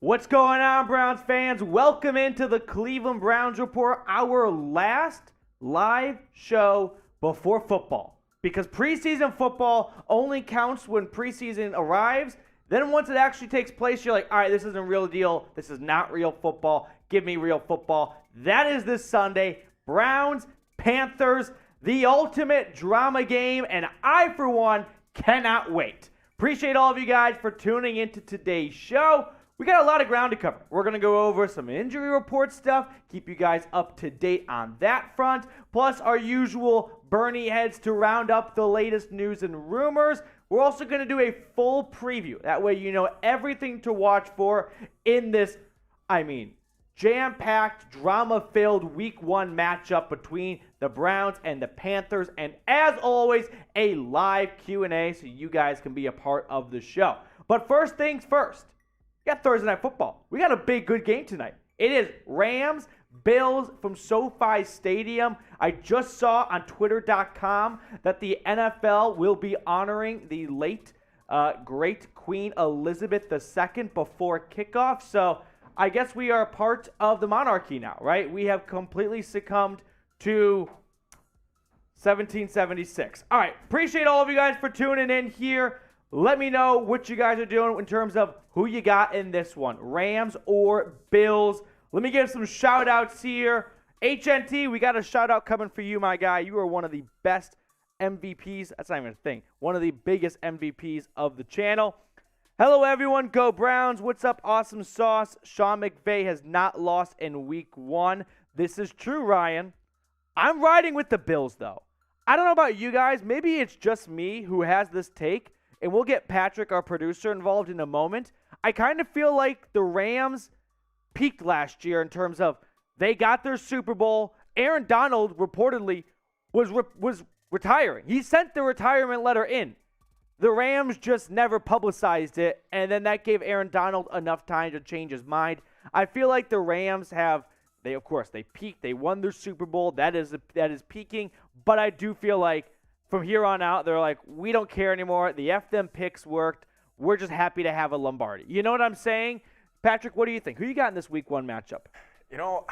What's going on, Browns fans? Welcome into the Cleveland Browns Report, our last live show before football. Because preseason football only counts when preseason arrives. Then once it actually takes place, you're like, all right, this isn't a real deal. This is not real football. Give me real football. That is this Sunday. Browns, Panthers, the ultimate drama game. And I, for one, cannot wait. Appreciate all of you guys for tuning into today's show. We got a lot of ground to cover. We're going to go over some injury report stuff, keep you guys up to date on that front, plus our usual Bernie heads to round up the latest news and rumors. We're also going to do a full preview. That way you know everything to watch for in this, jam-packed, drama-filled Week 1 matchup between the Browns and the Panthers. And as always, a live Q&A so you guys can be a part of the show. But first things first. We got Thursday Night Football. We got a big, good game tonight. It is Rams, Bills from SoFi Stadium. I just saw on Twitter.com that the NFL will be honoring the late, great Queen Elizabeth II before kickoff. So I guess we are part of the monarchy now, right? We have completely succumbed to 1776. All right. Appreciate all of you guys for tuning in here. Let me know what you guys are doing in terms of who you got in this one, Rams or Bills. Let me give some shout-outs here. HNT, we got a shout-out coming for you, my guy. You are one of the best MVPs. That's not even a thing. One of the biggest MVPs of the channel. Hello, everyone. Go Browns. What's up, Awesome Sauce? Sean McVay has not lost in Week 1. This is true, Ryan. I'm riding with the Bills, though. I don't know about you guys. Maybe it's just me who has this take. And we'll get Patrick, our producer, involved in a moment. I kind of feel like the Rams peaked last year in terms of they got their Super Bowl. Aaron Donald reportedly was retiring. He sent the retirement letter in. The Rams just never publicized it, and then that gave Aaron Donald enough time to change his mind. I feel like the Rams they peaked. They won their Super Bowl. That is peaking. But I do feel like from here on out, they're like, we don't care anymore. The F them picks worked. We're just happy to have a Lombardi. You know what I'm saying? Patrick, what do you think? Who you got in this Week 1 matchup? You know,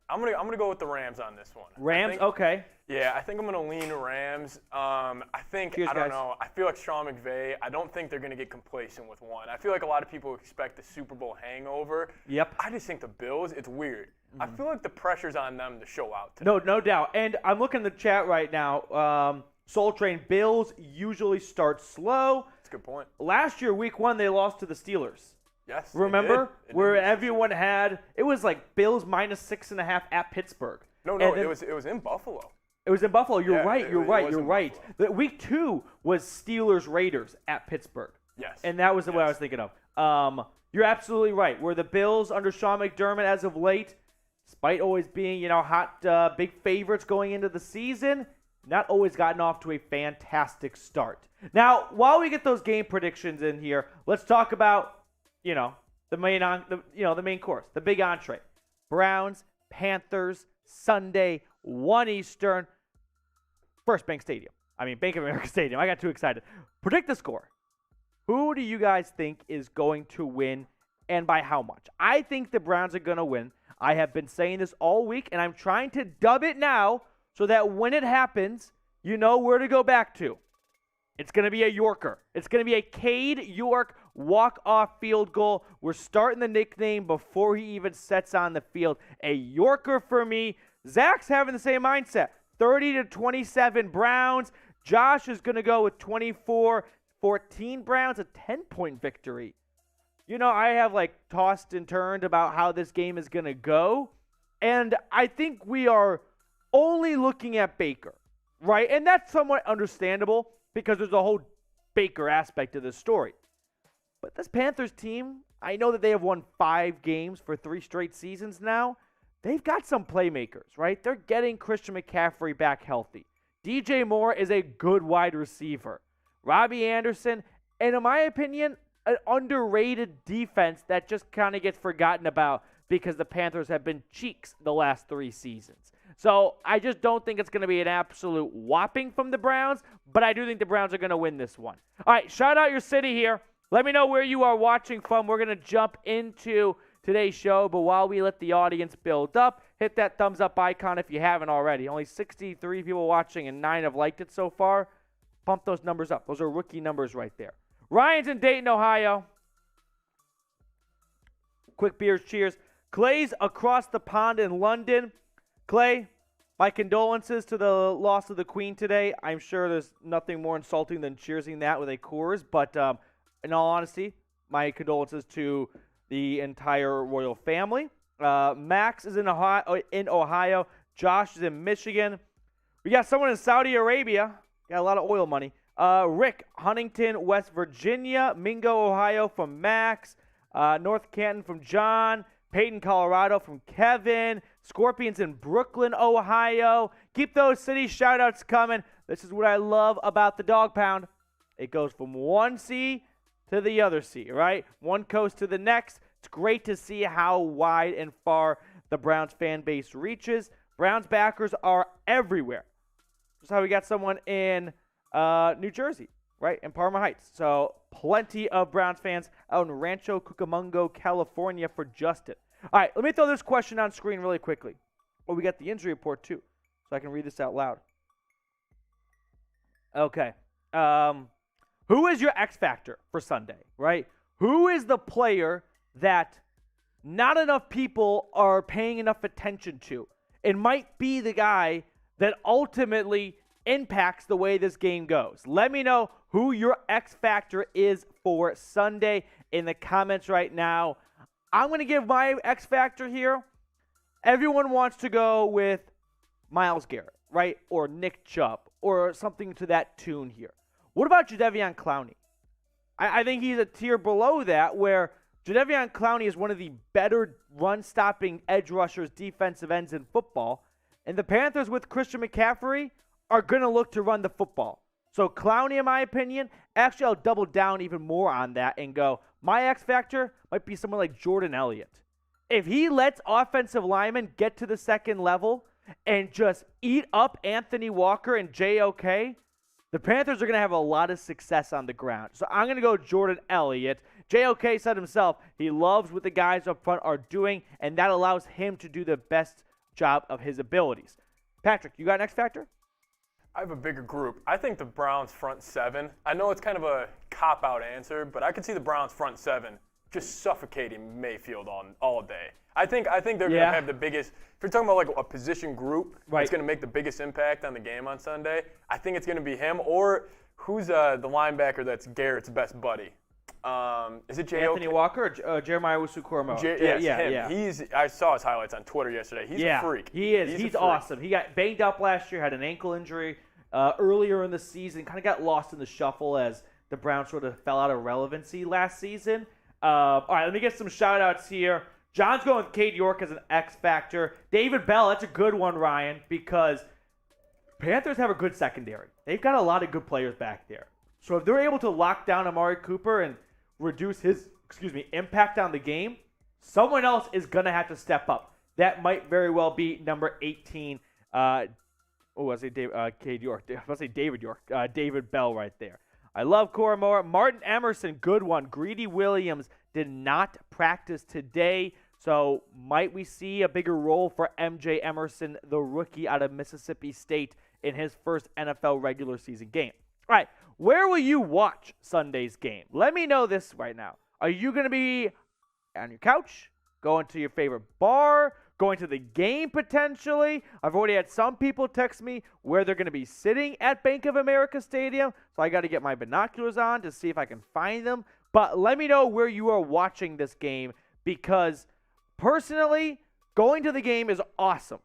I'm gonna go with the Rams on this one. Rams? Okay. Yeah, I think I'm gonna lean Rams. I don't know. I feel like Sean McVay. I don't think they're gonna get complacent with one. I feel like a lot of people expect the Super Bowl hangover. Yep. I just think the Bills. It's weird. I feel like the pressure's on them to show out today. No doubt. And I'm looking in the chat right now. Soul Train, Bills usually start slow. That's a good point. Last year, Week 1, they lost to the Steelers. Yes. Remember? Where everyone had, it was like Bills minus 6.5 at Pittsburgh. No, it was in Buffalo. It was in Buffalo. You're right. You're right. Buffalo. Week 2 was Steelers Raiders at Pittsburgh. Yes. And that was what I was thinking of. You're absolutely right. Where the Bills under Sean McDermott as of late, despite always being, hot, big favorites going into the season, not always gotten off to a fantastic start. Now, while we get those game predictions in here, let's talk about, the main course, the big entree. Browns, Panthers, Sunday, 1 Eastern, First Bank Stadium. Bank of America Stadium. I got too excited. Predict the score. Who do you guys think is going to win and by how much? I think the Browns are going to win. I have been saying this all week, and I'm trying to dub it now so that when it happens, you know where to go back to. It's going to be a Yorker. It's going to be a Cade York walk-off field goal. We're starting the nickname before he even sets on the field. A Yorker for me. Zach's having the same mindset. 30-27 Browns. Josh is going to go with 24-14 Browns, a 10-point victory. I have tossed and turned about how this game is going to go. And I think we are only looking at Baker, right? And that's somewhat understandable because there's a whole Baker aspect to this story. But this Panthers team, I know that they have won 5 games for 3 straight seasons now. They've got some playmakers, right? They're getting Christian McCaffrey back healthy. DJ Moore is a good wide receiver. Robbie Anderson, and in my opinion, an underrated defense that just kind of gets forgotten about because the Panthers have been cheeks the last 3 seasons. So I just don't think it's going to be an absolute whopping from the Browns, but I do think the Browns are going to win this one. All right, shout out your city here. Let me know where you are watching from. We're going to jump into today's show. But while we let the audience build up, hit that thumbs up icon if you haven't already. Only 63 people watching and 9 have liked it so far. Pump those numbers up. Those are rookie numbers right there. Ryan's in Dayton, Ohio. Quick beers, cheers. Clay's across the pond in London. Clay, my condolences to the loss of the Queen today. I'm sure there's nothing more insulting than cheersing that with a Coors, but in all honesty, my condolences to the entire royal family. Max is in Ohio. Josh is in Michigan. We got someone in Saudi Arabia. Got a lot of oil money. Rick, Huntington, West Virginia. Mingo, Ohio from Max. North Canton from John. Peyton, Colorado from Kevin. Scorpions in Brooklyn, Ohio. Keep those city shout-outs coming. This is what I love about the Dawg Pound. It goes from one C to the other C, right? One coast to the next. It's great to see how wide and far the Browns fan base reaches. Browns backers are everywhere. Just how we got someone in New Jersey, right, in Parma Heights. So plenty of Browns fans out in Rancho Cucamonga, California for Justin. All right, let me throw this question on screen really quickly. Oh, we got the injury report too, so I can read this out loud. Okay. Who is your X factor for Sunday, right? Who is the player that not enough people are paying enough attention to? It might be the guy that ultimately impacts the way this game goes. Let me know who your X factor is for Sunday in the comments right now. I'm going to give my X factor here. Everyone wants to go with Myles Garrett, right? Or Nick Chubb or something to that tune here. What about Jadeveon Clowney? I think he's a tier below that, where Jadeveon Clowney is one of the better run-stopping edge rushers, defensive ends in football. And the Panthers with Christian McCaffrey are going to look to run the football. So Clowney, in my opinion, actually I'll double down even more on that and go, my X factor might be someone like Jordan Elliott. If he lets offensive linemen get to the second level and just eat up Anthony Walker and JOK, the Panthers are going to have a lot of success on the ground. So I'm going to go Jordan Elliott. JOK said himself he loves what the guys up front are doing, and that allows him to do the best job of his abilities. Patrick, you got an X factor? I have a bigger group. I think the Browns front seven. I know it's kind of a cop-out answer, but I could see the Browns front seven just suffocating Mayfield on all day. I think they're going to have the biggest. If you're talking about like a position group that's going to make the biggest impact on the game on Sunday, I think it's going to be him, or who's the linebacker that's Garrett's best buddy. Is it J.O.K.? Anthony Walker or Jeremiah Owusu-Koramoah? Him. I saw his highlights on Twitter yesterday. He's a freak. He is. He's awesome. He got banged up last year, had an ankle injury earlier in the season, kind of got lost in the shuffle as the Browns sort of fell out of relevancy last season. All right, let me get some shout-outs here. John's going with Cade York as an X factor. David Bell, that's a good one, Ryan, because Panthers have a good secondary. They've got a lot of good players back there. So if they're able to lock down Amari Cooper and reduce his, impact on the game, someone else is going to have to step up. That might very well be number 18. Cade York. I was going to say David York. David Bell right there. I love Koramoah. Martin Emerson, good one. Greedy Williams did not practice today, so might we see a bigger role for MJ Emerson, the rookie out of Mississippi State, in his first NFL regular season game? All right, where will you watch Sunday's game? Let me know this right now. Are you going to be on your couch, going to your favorite bar, going to the game potentially? I've already had some people text me where they're going to be sitting at Bank of America Stadium, so I got to get my binoculars on to see if I can find them. But let me know where you are watching this game, because personally, going to the game is awesome.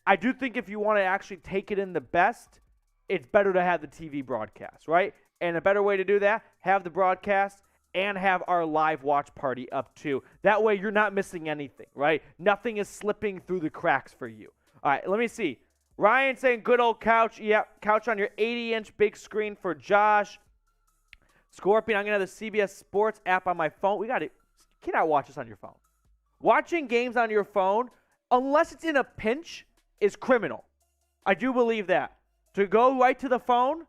I do think if you want to actually take it in the best, it's better to have the TV broadcast, right? And a better way to do that, have the broadcast and have our live watch party up too. That way you're not missing anything, right? Nothing is slipping through the cracks for you. All right, let me see. Ryan saying good old couch. Yep, couch on your 80-inch big screen for Josh. Scorpion, I'm going to have the CBS Sports app on my phone. You cannot watch this on your phone. Watching games on your phone, unless it's in a pinch, is criminal. I do believe that. To go right to the phone,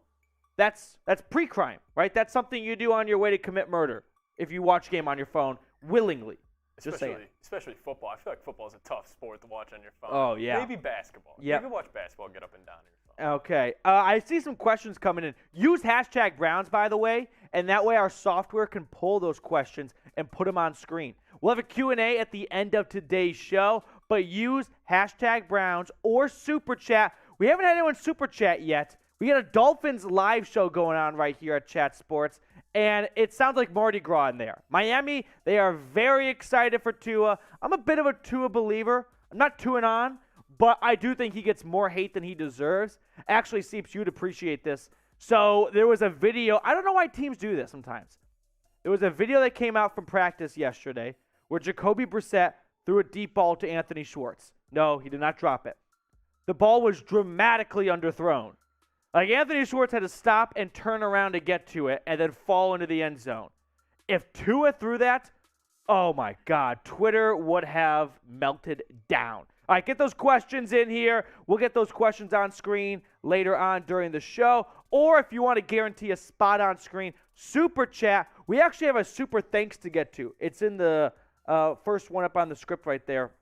that's pre-crime, right? That's something you do on your way to commit murder if you watch a game on your phone willingly. Especially football. I feel like football is a tough sport to watch on your phone. Oh, yeah. Maybe basketball. Yep. You can watch basketball, get up and down on your phone. Okay. I see some questions coming in. Use hashtag Browns, by the way, and that way our software can pull those questions and put them on screen. We'll have a Q&A at the end of today's show, but use hashtag Browns or Super Chat. We haven't had anyone Super Chat yet. We got a Dolphins live show going on right here at Chat Sports, and it sounds like Mardi Gras in there. Miami, they are very excited for Tua. I'm a bit of a Tua believer. I'm not Tuaing on, but I do think he gets more hate than he deserves. Actually, Seeps, you'd appreciate this. So there was a video. I don't know why teams do this sometimes. There was a video that came out from practice yesterday where Jacoby Brissett threw a deep ball to Anthony Schwartz. No, he did not drop it. The ball was dramatically underthrown. Like, Anthony Schwartz had to stop and turn around to get to it and then fall into the end zone. If Tua threw that, oh my God, Twitter would have melted down. All right, get those questions in here. We'll get those questions on screen later on during the show. Or if you want to guarantee a spot on screen, Super Chat. We actually have a super thanks to get to. It's in the first one up on the script right there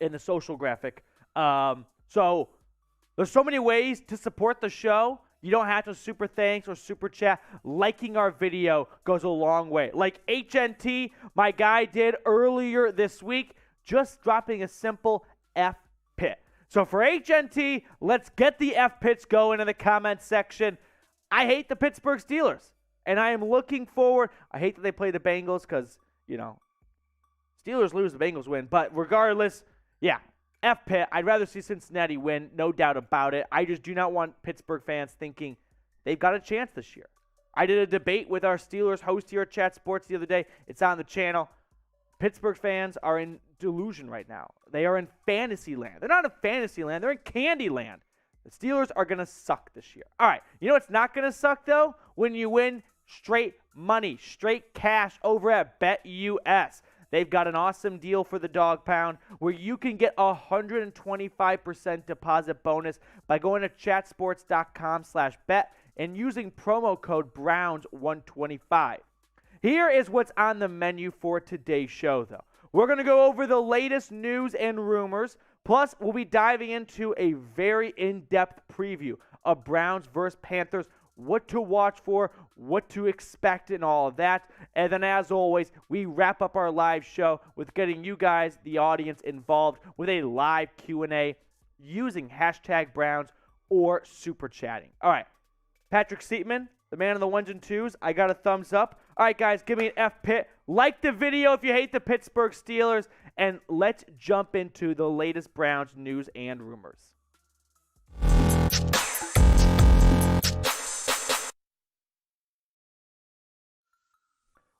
in the social graphic. So there's so many ways to support the show. You don't have to super thanks or super chat. Liking our video goes a long way. Like HNT, my guy did earlier this week, just dropping a simple F pit. So for HNT, let's get the F pits going in the comment section. I hate the Pittsburgh Steelers, and I am looking forward. I hate that they play the Bengals because, Steelers lose, the Bengals win. But regardless, yeah, F pit. I'd rather see Cincinnati win, no doubt about it. I just do not want Pittsburgh fans thinking they've got a chance this year. I did a debate with our Steelers host here at Chat Sports the other day. It's on the channel. Pittsburgh fans are in delusion right now. They are in fantasy land. They're not in fantasy land. They're in candy land. The Steelers are going to suck this year. All right. You know what's not going to suck, though? When you win straight money, straight cash over at BetUS. They've got an awesome deal for the Dawg Pound where you can get a 125% deposit bonus by going to chatsports.com/bet and using promo code Browns125. Here is what's on the menu for today's show, though. We're going to go over the latest news and rumors. Plus, we'll be diving into a very in-depth preview of Browns versus Panthers, what to watch for, what to expect, and all of that. And then, as always, we wrap up our live show with getting you guys, the audience, involved with a live Q&A using hashtag Browns or super chatting. All right, Patrick Seatman, the man on the ones and twos, I got a thumbs up. All right, guys, give me an F pit. Like the video if you hate the Pittsburgh Steelers. And let's jump into the latest Browns news and rumors.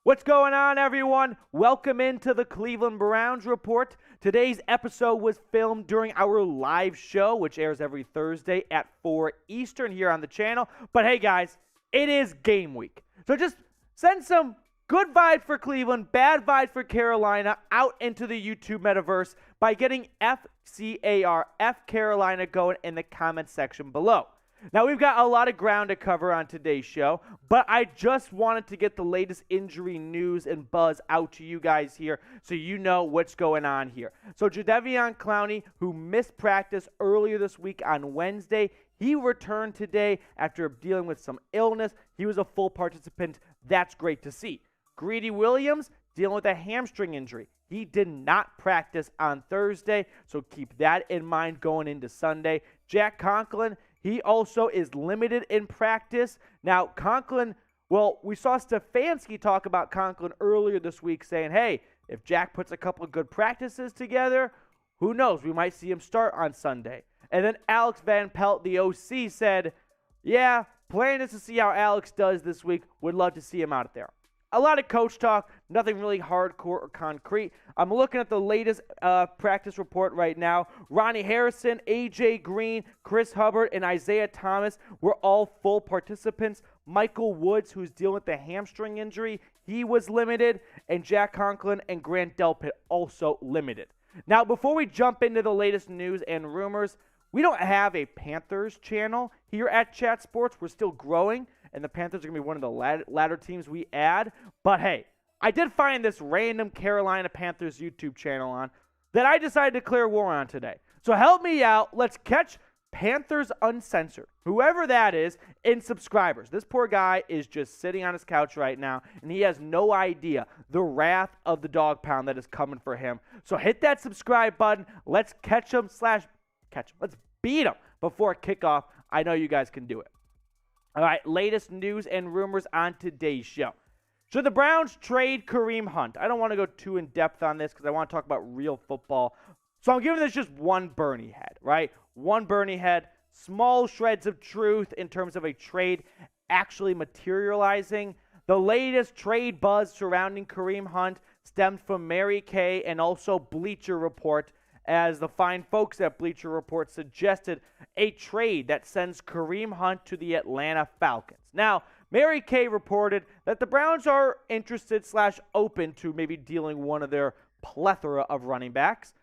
What's going on, everyone? Welcome into the Cleveland Browns Report. Today's episode was filmed during our live show, which airs every Thursday at 4 Eastern here on the channel. But hey, guys, it is game week. So just send some good vibes for Cleveland, bad vibes for Carolina out into the YouTube metaverse by getting FCAR, F Carolina, going in the comment section below. Now, we've got a lot of ground to cover on today's show, but I just wanted to get the latest injury news and buzz out to you guys here so you know what's going on here. So, Jadeveon Clowney, who missed practice earlier this week on Wednesday, he returned today after dealing with some illness. He was a full participant. That's great to see. Greedy Williams, dealing with a hamstring injury. He did not practice on Thursday, so keep that in mind going into Sunday. Jack Conklin, he also is limited in practice. Now, Conklin, well, we saw Stefanski talk about Conklin earlier this week saying, hey, if Jack puts a couple of good practices together, who knows? We might see him start on Sunday. And then Alex Van Pelt, the OC, said, yeah, plan is to see how Alex does this week. Would love to see him out there. A lot of coach talk, nothing really hardcore or concrete. I'm looking at the latest practice report right now. Ronnie Harrison, A.J. Green, Chris Hubbard, and Isaiah Thomas were all full participants. Michael Woods, who's dealing with the hamstring injury, he was limited. And Jack Conklin and Grant Delpit also limited. Now, before we jump into the latest news and rumors, we don't have a Panthers channel here at Chat Sports. We're still growing. And the Panthers are going to be one of the latter teams we add. But hey, I did find this random Carolina Panthers YouTube channel on that I decided to declare war on today. So help me out. Let's catch Panthers Uncensored, whoever that is, in subscribers. This poor guy is just sitting on his couch right now, and he has no idea the wrath of the Dawg Pound that is coming for him. So hit that subscribe button. Let's catch him. Let's beat him before kickoff. I know you guys can do it. All right, latest news and rumors on today's show. Should the Browns trade Kareem Hunt? I don't want to go too in-depth on this because I want to talk about real football. So I'm giving this just one Bernie head, right? One Bernie head, small shreds of truth in terms of a trade actually materializing. The latest trade buzz surrounding Kareem Hunt stemmed from Mary Kay and also Bleacher Report, as the fine folks at Bleacher Report suggested a trade that sends Kareem Hunt to the Atlanta Falcons. Now, Mary Kay reported that the Browns are interested / open to maybe dealing one of their plethora of running backs,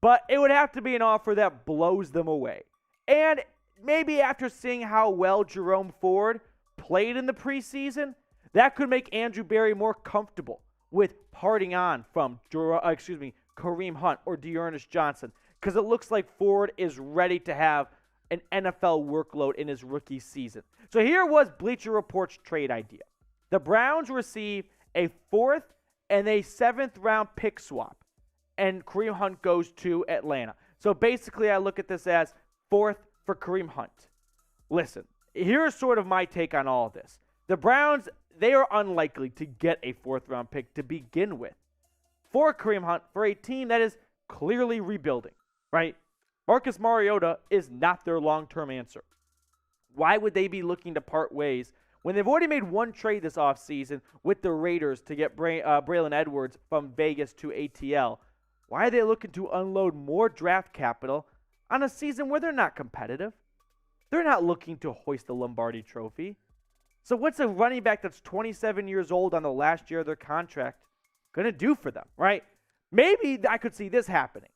but it would have to be an offer that blows them away. And maybe after seeing how well Jerome Ford played in the preseason, that could make Andrew Berry more comfortable with parting on from Kareem Hunt or Dearness Johnson, because it looks like Ford is ready to have an NFL workload in his rookie season. So here was Bleacher Report's trade idea. The Browns receive a 4th and a 7th round pick swap, and Kareem Hunt goes to Atlanta. So basically I look at this as 4th for Kareem Hunt. Listen, here's sort of my take on all of this. The Browns, they are unlikely to get a 4th round pick to begin with for Kareem Hunt for a team that is clearly rebuilding, right? Marcus Mariota is not their long-term answer. Why would they be looking to part ways when they've already made one trade this offseason with the Raiders to get Braylon Edwards from Vegas to ATL? Why are they looking to unload more draft capital on a season where they're not competitive? They're not looking to hoist the Lombardi Trophy. So what's a running back that's 27 years old on the last year of their contract going to do for them, right? Maybe I could see this happening.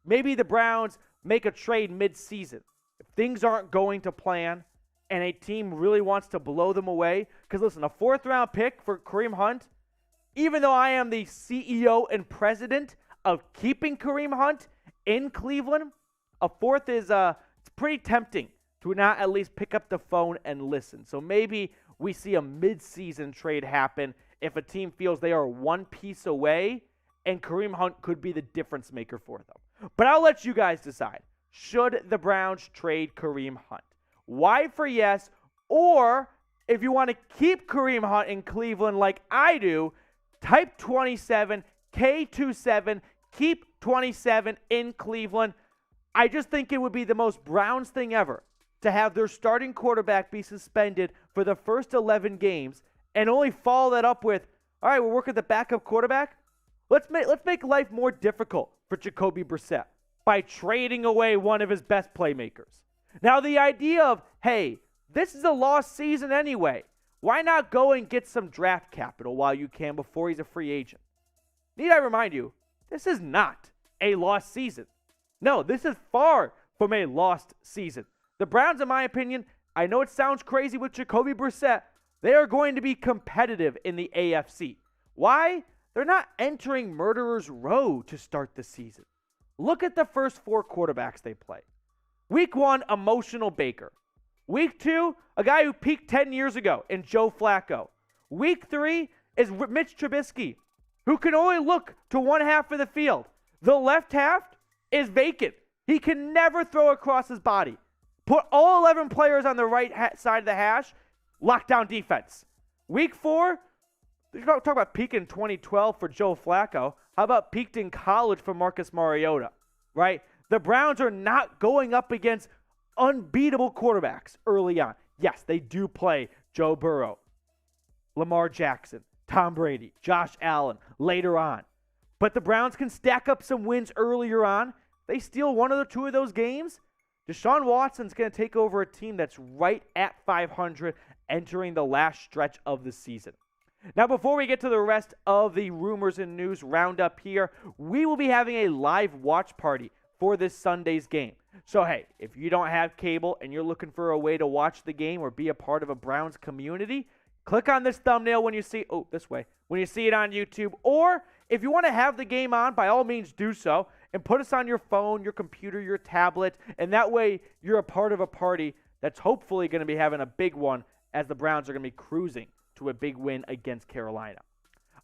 Maybe the Browns make a trade mid-season. If things aren't going to plan and a team really wants to blow them away, because listen, a 4th round pick for Kareem Hunt, even though I am the CEO and president of keeping Kareem Hunt in Cleveland, a 4th is it's pretty tempting to not at least pick up the phone and listen. So maybe we see a mid-season trade happen if a team feels they are one piece away, and Kareem Hunt could be the difference maker for them. But I'll let you guys decide. Should the Browns trade Kareem Hunt? Why for yes, or if you want to keep Kareem Hunt in Cleveland like I do, type 27, K27, keep 27 in Cleveland. I just think it would be the most Browns thing ever to have their starting quarterback be suspended for the first 11 games and only follow that up with, all right, we're working the backup quarterback. Let's make life more difficult for Jacoby Brissett by trading away one of his best playmakers. Now, the idea of, hey, this is a lost season anyway. Why not go and get some draft capital while you can before he's a free agent? Need I remind you, this is not a lost season. No, this is far from a lost season. The Browns, in my opinion, I know it sounds crazy with Jacoby Brissett, they are going to be competitive in the AFC. Why? They're not entering murderer's row to start the season. Look at the first 4 quarterbacks they play. Week 1, emotional Baker. Week 2, a guy who peaked 10 years ago in Joe Flacco. Week 3 is Mitch Trubisky, who can only look to one half of the field. The left half is vacant. He can never throw across his body. Put all 11 players on the right side of the hash, lockdown defense. Week 4, talk about peaking in 2012 for Joe Flacco. How about peaked in college for Marcus Mariota, right? The Browns are not going up against unbeatable quarterbacks early on. Yes, they do play Joe Burrow, Lamar Jackson, Tom Brady, Josh Allen later on. But the Browns can stack up some wins earlier on. They steal one or two of those games. Deshaun Watson's going to take over a team that's right at 500 entering the last stretch of the season. Now, before we get to the rest of the rumors and news roundup here, we will be having a live watch party for this Sunday's game. So, hey, if you don't have cable and you're looking for a way to watch the game or be a part of a Browns community, Click on this thumbnail when you see, this way, when you see it on YouTube. Or if you want to have the game on, by all means do so. And put us on your phone, your computer, your tablet. And that way you're a part of a party that's hopefully going to be having a big one as the Browns are going to be cruising to a big win against Carolina.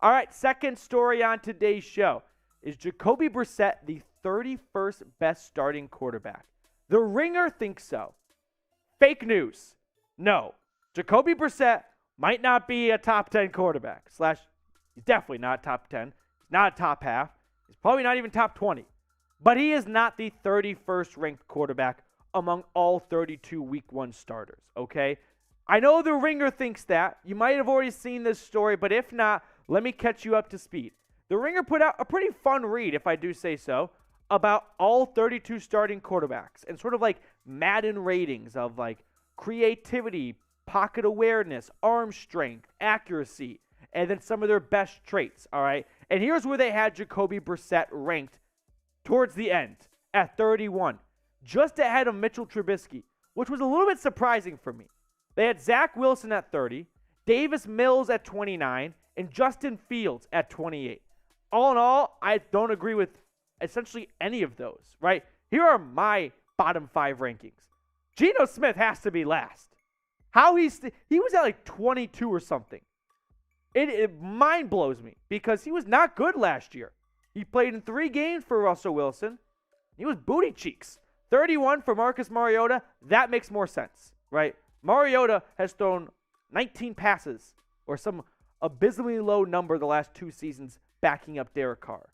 All right, second story on today's show. Is Jacoby Brissett the 31st best starting quarterback? The Ringer thinks so. Fake news. No. Jacoby Brissett might not be a top 10 quarterback. He's definitely not top 10. He's not a top half. He's probably not even top 20. But he is not the 31st ranked quarterback among all 32 week 1 starters, okay? I know the Ringer thinks that. You might have already seen this story, but if not, let me catch you up to speed. The Ringer put out a pretty fun read, if I do say so, about all 32 starting quarterbacks and sort of like Madden ratings of like creativity, pocket awareness, arm strength, accuracy, and then some of their best traits, all right? And here's where they had Jacoby Brissett ranked towards the end at 31, just ahead of Mitchell Trubisky, which was a little bit surprising for me. They had Zach Wilson at 30, Davis Mills at 29, and Justin Fields at 28. All in all, I don't agree with essentially any of those, right? Here are my bottom 5 rankings. Geno Smith has to be last. He was at like 22 or something. It mind blows me because he was not good last year. He played in 3 games for Russell Wilson. He was booty cheeks. 31 for Marcus Mariota, that makes more sense, right? Mariota has thrown 19 passes or some abysmally low number the last 2 seasons backing up Derek Carr.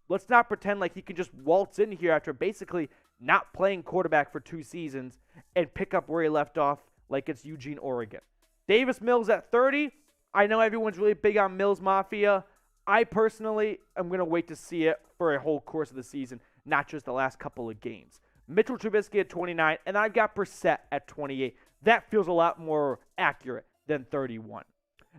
Let's not pretend like he can just waltz in here after basically not playing quarterback for 2 seasons and pick up where he left off like it's Eugene, Oregon. Davis Mills at 30. I know everyone's really big on Mills Mafia. I personally am going to wait to see it for a whole course of the season, not just the last couple of games. Mitchell Trubisky at 29, and I've got Brissett at 28. That feels a lot more accurate than 31.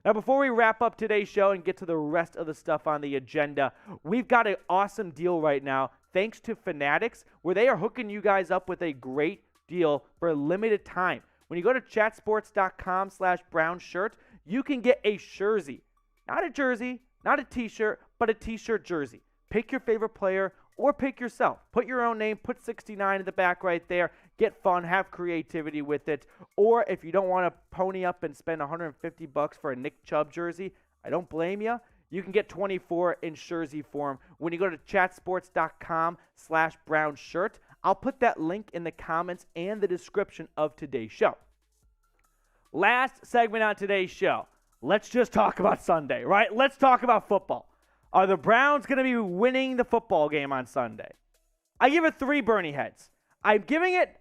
Now, before we wrap up today's show and get to the rest of the stuff on the agenda, we've got an awesome deal right now, thanks to Fanatics, where they are hooking you guys up with a great deal for a limited time. When you go to chatsports.com/Brown shirt, you can get a jersey. Not a jersey, not a t-shirt, but a t-shirt jersey. Pick your favorite player or pick yourself. Put your own name, put 69 in the back right there. Get fun, have creativity with it. Or if you don't want to pony up and spend $150 for a Nick Chubb jersey, I don't blame you. You can get 24 in jersey form when you go to chatsports.com/Brown shirt. I'll put that link in the comments and the description of today's show. Last segment on today's show. Let's just talk about Sunday, right? Let's talk about football. Are the Browns going to be winning the football game on Sunday? I give it 3 Bernie heads. I'm giving it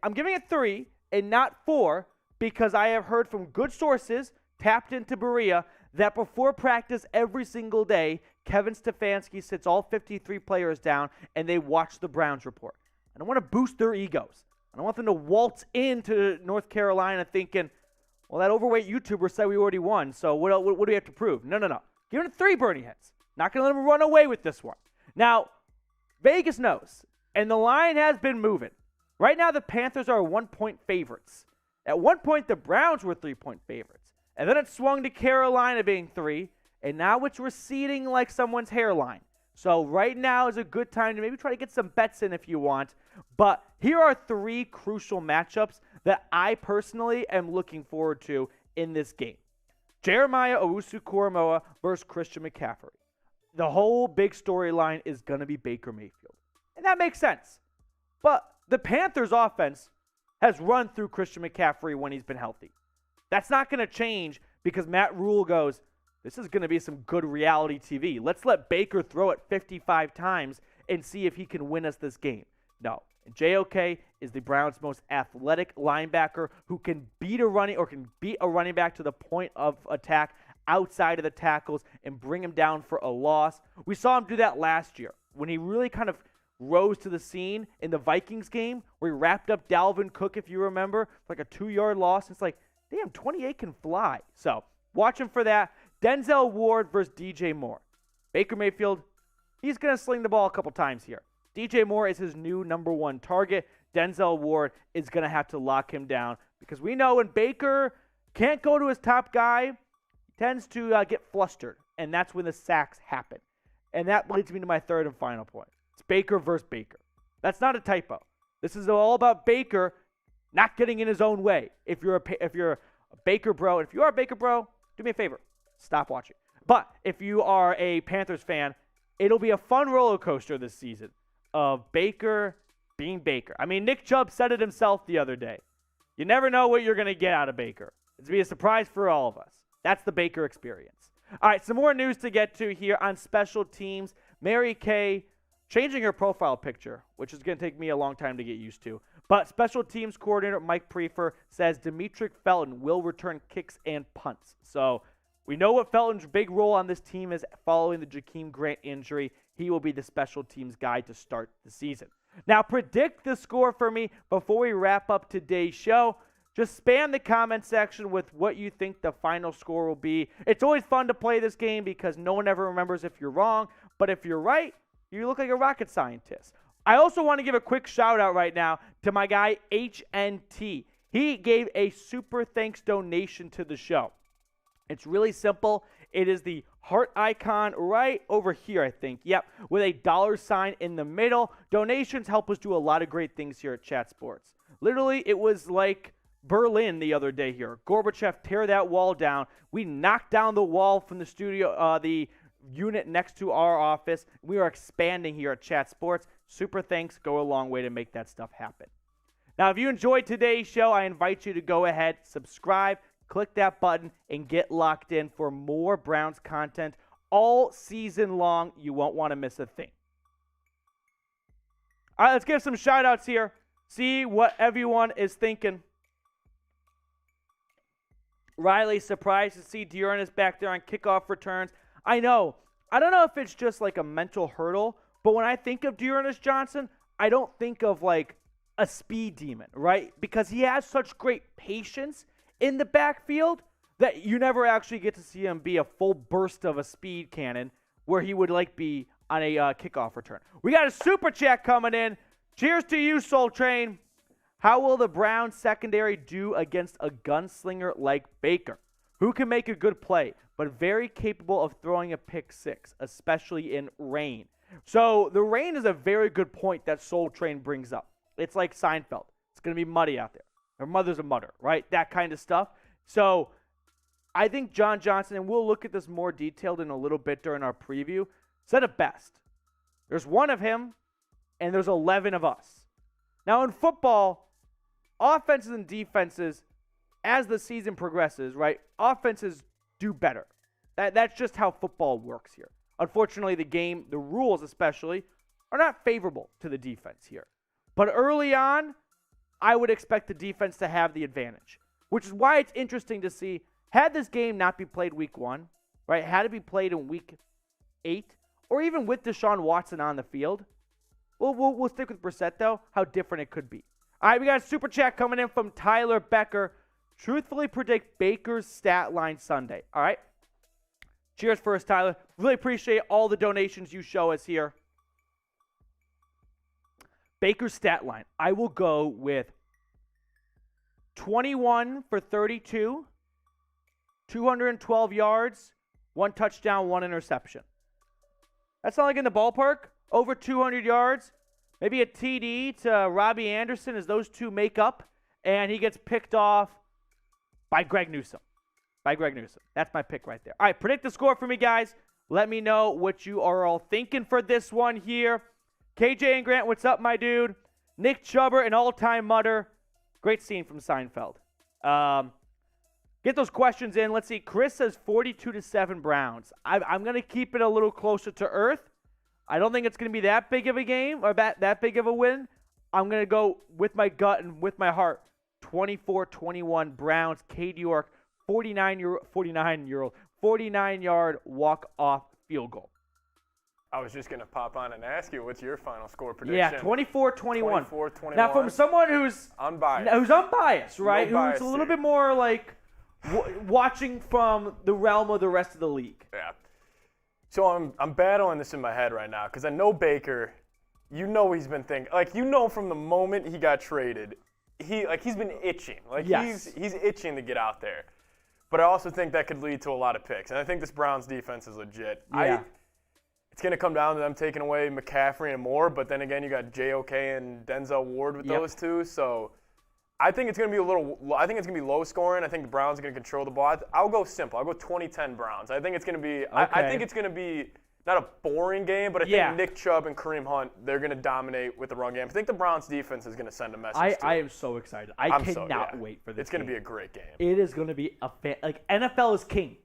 3 and not 4 because I have heard from good sources tapped into Berea that before practice every single day, Kevin Stefanski sits all 53 players down and they watch the Browns report. I don't want to boost their egos. I don't want them to waltz into North Carolina thinking, well, that overweight YouTuber said we already won, so what do we have to prove? No. Give it 3 Bernie heads. Not going to let them run away with this one. Now, Vegas knows, and the line has been moving. Right now, the Panthers are 1-point favorites. At one point, the Browns were 3-point favorites. And then it swung to Carolina being 3, and now it's receding like someone's hairline. So right now is a good time to maybe try to get some bets in if you want. But here are 3 crucial matchups that I personally am looking forward to in this game. Jeremiah Owusu-Koramoah versus Christian McCaffrey. The whole big storyline is going to be Baker Mayfield. And that makes sense. But the Panthers offense has run through Christian McCaffrey when he's been healthy. That's not going to change because Matt Rule goes, this is going to be some good reality TV. Let's let Baker throw it 55 times and see if he can win us this game. No. And JOK is the Browns' most athletic linebacker who can beat a running back to the point of attack outside of the tackles and bring him down for a loss. We saw him do that last year when he really kind of rose to the scene in the Vikings game where he wrapped up Dalvin Cook, if you remember, like a 2-yard loss. It's like, damn, 28 can fly. So watch him for that. Denzel Ward versus DJ Moore. Baker Mayfield, he's going to sling the ball a couple times here. DJ Moore is his new number 1 target. Denzel Ward is going to have to lock him down because we know when Baker can't go to his top guy, tends to get flustered, and that's when the sacks happen. And that leads me to my third and final point. It's Baker versus Baker. That's not a typo. This is all about Baker not getting in his own way. If you're a Baker bro, and if you are a Baker bro, do me a favor, stop watching. But if you are a Panthers fan, it'll be a fun roller coaster this season of Baker being Baker. I mean, Nick Chubb said it himself the other day. You never know what you're going to get out of Baker. It's going to be a surprise for all of us. That's the Baker experience. All right, some more news to get to here on special teams. Mary Kay changing her profile picture, which is going to take me a long time to get used to. But special teams coordinator Mike Prefer says Demetric Felton will return kicks and punts. So we know what Felton's big role on this team is following the Jakeem Grant injury. He will be the special teams guy to start the season. Now predict the score for me before we wrap up today's show. Just spam the comment section with what you think the final score will be. It's always fun to play this game because no one ever remembers if you're wrong. But if you're right, you look like a rocket scientist. I also want to give a quick shout out right now to my guy HNT. He gave a super thanks donation to the show. It's really simple. It is the heart icon right over here, I think. Yep, with a $sign in the middle. Donations help us do a lot of great things here at Chat Sports. Literally, it was like Berlin the other day here. Gorbachev tear that wall down. We knocked down the wall from the studio, the unit next to our office. We are expanding here at Chat Sports. Super thanks go a long way to make that stuff happen. Now, if you enjoyed today's show, I invite you to go ahead, subscribe, click that button, and get locked in for more Browns content all season long. You won't want to miss a thing. All right, let's give some shout-outs here. See what everyone is thinking. Riley, surprised to see Dearness back there on kickoff returns. I know. I don't know if it's just like a mental hurdle, but when I think of Dearness Johnson, I don't think of like a speed demon, right? Because he has such great patience in the backfield that you never actually get to see him be a full burst of a speed cannon where he would like be on a kickoff return. We got a super chat coming in. Cheers to you, Soul Train. How will the Browns secondary do against a gunslinger like Baker, who can make a good play, but very capable of throwing a pick six, especially in rain? So the rain is a very good point that Soul Train brings up. It's like Seinfeld. It's going to be muddy out there. Her mother's a mudder, right? That kind of stuff. So I think John Johnson, and we'll look at this more detailed in a little bit during our preview, said it best. There's one of him, and there's 11 of us. Now in football, offenses and defenses, as the season progresses, right, offenses do better. That's just how football works here. Unfortunately, the rules especially, are not favorable to the defense here. But early on, I would expect the defense to have the advantage, which is why it's interesting to see, had this game not be played week 1, right, had it be played in week 8, or even with Deshaun Watson on the field, we'll stick with Brissett, though, how different it could be. All right, we got a super chat coming in from Tyler Becker. Truthfully predict Baker's stat line Sunday. All right. Cheers first, Tyler. Really appreciate all the donations you show us here. Baker's stat line. I will go with 21 for 32, 212 yards, 1 touchdown, 1 interception. That's not like in the ballpark. Over 200 yards. Maybe a TD to Robbie Anderson as those two make up, and he gets picked off by Greg Newsome. That's my pick right there. All right, predict the score for me, guys. Let me know what you are all thinking for this one here. KJ and Grant, what's up, my dude? Nick Chubber, an all-time mutter. Great scene from Seinfeld. Get those questions in. Let's see. Chris says 42-7 Browns. I'm going to keep it a little closer to earth. I don't think it's going to be that big of a game or that big of a win. I'm going to go with my gut and with my heart. 24-21 Browns. Cade York, 49-yard walk-off field goal. I was just going to pop on and ask you, what's your final score prediction? Yeah, 24-21. 24-21. Now, from someone who's unbiased, right? Who's a little bit more like watching from the realm of the rest of the league. Yeah. So I'm battling this in my head right now because I know Baker, he's been thinking, from the moment he got traded, he's been itching. He's itching to get out there. but I also think that could lead to a lot of picks. And I think this Browns defense is legit. Yeah. It's going to come down to them taking away McCaffrey and Moore, but then again, you got JOK and Denzel Ward with those two. So I think it's going to be low scoring. I think the Browns are going to control the ball. I'll go simple. I'll go 20-10 Browns. I think it's going to be I think it's going to be not a boring game, but I think Nick Chubb and Kareem Hunt, they're going to dominate with the run game. I think the Browns defense is going to send a message. I am so excited. I cannot wait for this. It's going to be a great game. It is going to be like NFL is king.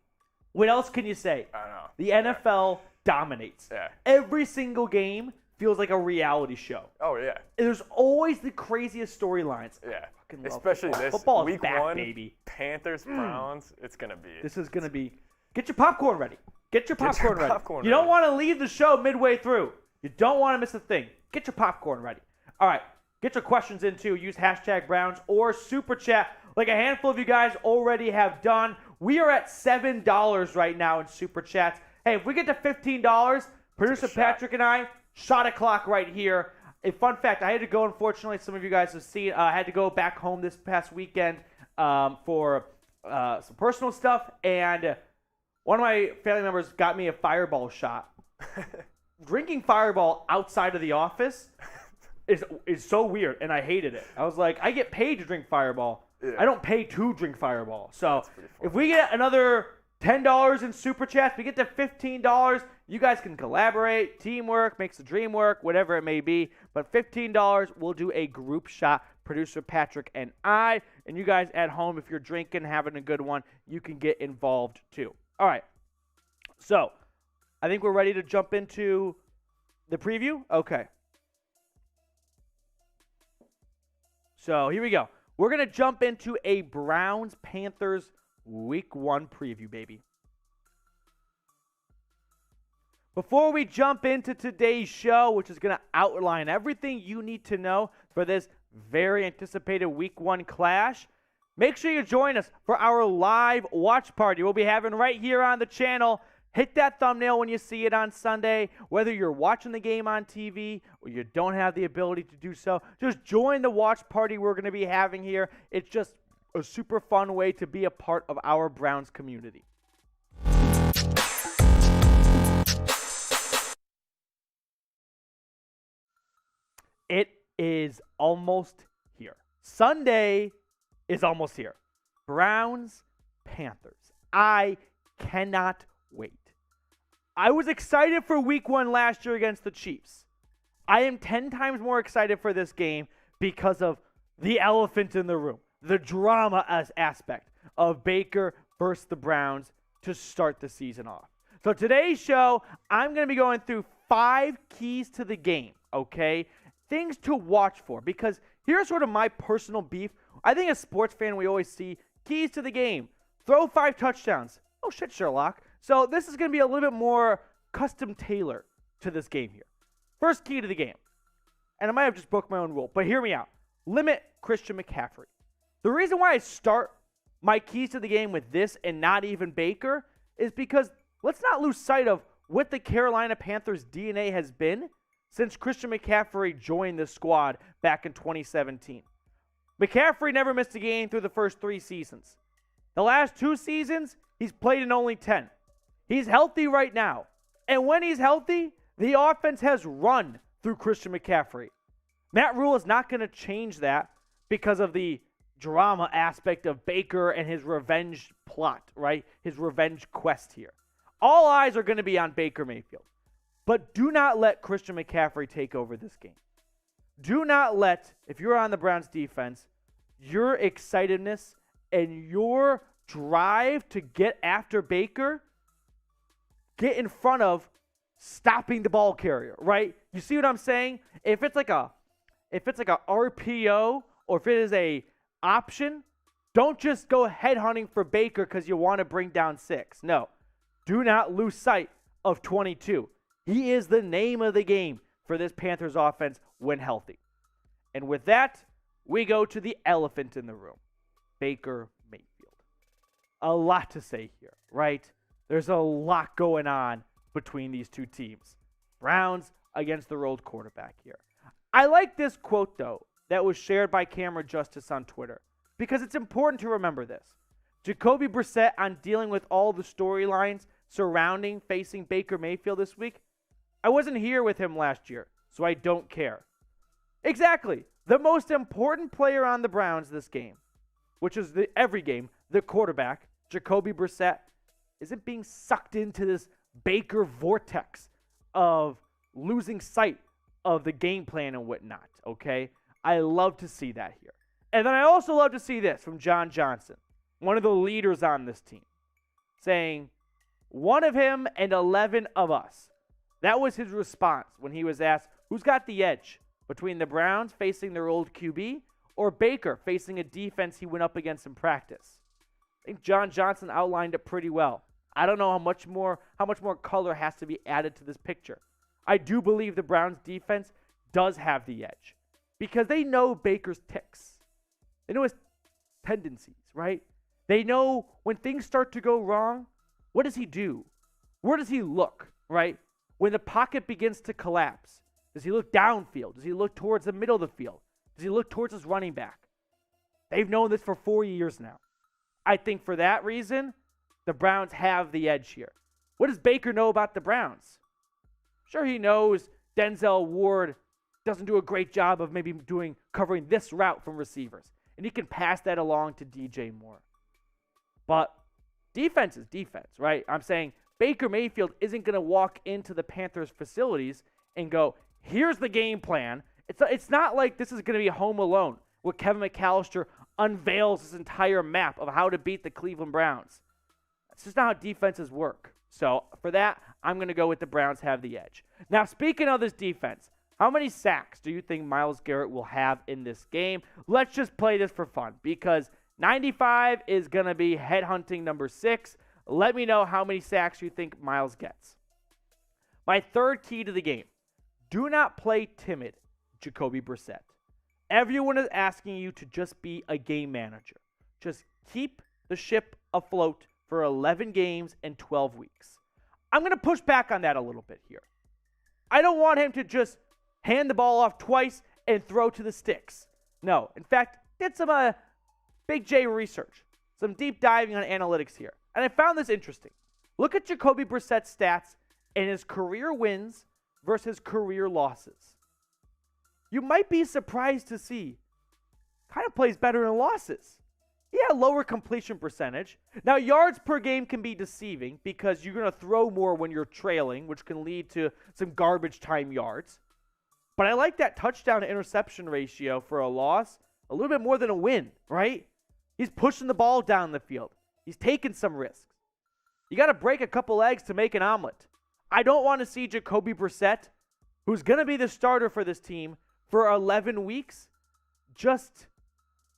What else can you say? I know. The NFL dominates. Yeah. Every single game feels like a reality show. Oh, yeah. There's always the craziest storylines. Yeah. Especially football. this football week back, 1, baby. Panthers, Browns, it's going to be. This is going to be. Get your popcorn ready. Get your popcorn ready. You don't want to leave the show midway through. You don't want to miss a thing. Get your popcorn ready. All right. Get your questions in too. Use hashtag Browns or Super Chat like a handful of you guys already have done. We are at $7 right now in Super Chats. Hey, if we get to $15, producer Patrick and I, shot a clock right here. A fun fact, I had to go, unfortunately, some of you guys have seen, I had to go back home this past weekend for some personal stuff, and one of my family members got me a Fireball shot. Drinking Fireball outside of the office is so weird, and I hated it. I was like, I get paid to drink Fireball. Yeah. I don't pay to drink Fireball. So if we get another $10 in Super Chats, we get to $15, you guys can collaborate, teamwork, makes the dream work, whatever it may be. But $15, we'll do a group shot, producer Patrick and I. And you guys at home, if you're drinking, having a good one, you can get involved too. All right. So I think we're ready to jump into the preview. Okay. So here we go. We're going to jump into a Browns-Panthers Week 1 preview, baby. Before we jump into today's show, which is going to outline everything you need to know for this very anticipated Week 1 clash, make sure you join us for our live watch party we'll be having right here on the channel. Hit that thumbnail when you see it on Sunday. Whether you're watching the game on TV or you don't have the ability to do so, just join the watch party we're going to be having here. It's just a super fun way to be a part of our Browns community. It is almost here. Sunday is almost here. Browns, Panthers. I cannot wait. I was excited for Week 1 last year against the Chiefs. I am 10 times more excited for this game because of the elephant in the room, the drama aspect of Baker versus the Browns to start the season off. So today's show, I'm going to be going through 5 keys to the game, okay? Things to watch for, because here's sort of my personal beef. I think as a sports fan, we always see keys to the game. Throw 5 touchdowns. Oh, shit, Sherlock. So this is going to be a little bit more custom tailored to this game here. First key to the game. And I might have just broke my own rule, but hear me out. Limit Christian McCaffrey. The reason why I start my keys to the game with this and not even Baker is because let's not lose sight of what the Carolina Panthers DNA has been since Christian McCaffrey joined the squad back in 2017. McCaffrey never missed a game through the first 3 seasons. The last 2 seasons, he's played in only 10. He's healthy right now. And when he's healthy, the offense has run through Christian McCaffrey. Matt Rule is not going to change that because of the drama aspect of Baker and his revenge plot, right? His revenge quest here. All eyes are going to be on Baker Mayfield. But do not let Christian McCaffrey take over this game. Do not let, if you're on the Browns defense, your excitedness and your drive to get after Baker get in front of stopping the ball carrier, right? You see what I'm saying? If it's like a RPO or if it is a option, don't just go headhunting for Baker because you want to bring down 6. No. Do not lose sight of 22. He is the name of the game for this Panthers offense when healthy. And with that, we go to the elephant in the room, Baker Mayfield. A lot to say here, right? There's a lot going on between these two teams. Browns against the road quarterback here. I like this quote, though, that was shared by Camera Justice on Twitter, because it's important to remember this. Jacoby Brissett on dealing with all the storylines surrounding facing Baker Mayfield this week. I wasn't here with him last year, so I don't care. Exactly. The most important player on the Browns this game, which is every game, the quarterback, Jacoby Brissett, isn't being sucked into this Baker vortex of losing sight of the game plan and whatnot, okay? I love to see that here. And then I also love to see this from John Johnson, one of the leaders on this team, saying, one of him and 11 of us. That was his response when he was asked, who's got the edge between the Browns facing their old QB or Baker facing a defense he went up against in practice? I think John Johnson outlined it pretty well. I don't know how much more color has to be added to this picture. I do believe the Browns defense does have the edge because they know Baker's ticks. They know his tendencies, right? They know when things start to go wrong, what does he do? Where does he look, right? When the pocket begins to collapse, does he look downfield? Does he look towards the middle of the field? Does he look towards his running back? They've known this for 4 years now. I think for that reason, the Browns have the edge here. What does Baker know about the Browns? Sure, he knows Denzel Ward doesn't do a great job of maybe covering this route from receivers, and he can pass that along to DJ Moore. But defense is defense, right? I'm saying Baker Mayfield isn't going to walk into the Panthers facilities and go, here's the game plan. It's not like this is going to be Home Alone where Kevin McAllister unveils this entire map of how to beat the Cleveland Browns. That's just not how defenses work. So for that, I'm going to go with the Browns have the edge. Now, speaking of this defense, how many sacks do you think Myles Garrett will have in this game? Let's just play this for fun because 95 is going to be headhunting number 6. Let me know how many sacks you think Myles gets. My third key to the game, do not play timid, Jacoby Brissett. Everyone is asking you to just be a game manager. Just keep the ship afloat for 11 games and 12 weeks. I'm going to push back on that a little bit here. I don't want him to just hand the ball off twice and throw to the sticks. No. In fact, did some Big J research, some deep diving on analytics here. And I found this interesting. Look at Jacoby Brissett's stats and his career wins versus career losses. You might be surprised to see kind of plays better in losses. Yeah, lower completion percentage. Now, yards per game can be deceiving because you're going to throw more when you're trailing, which can lead to some garbage time yards. But I like that touchdown to interception ratio for a loss a little bit more than a win, right? He's pushing the ball down the field. He's taking some risks. You got to break a couple eggs to make an omelet. I don't want to see Jacoby Brissett, who's going to be the starter for this team for 11 weeks, just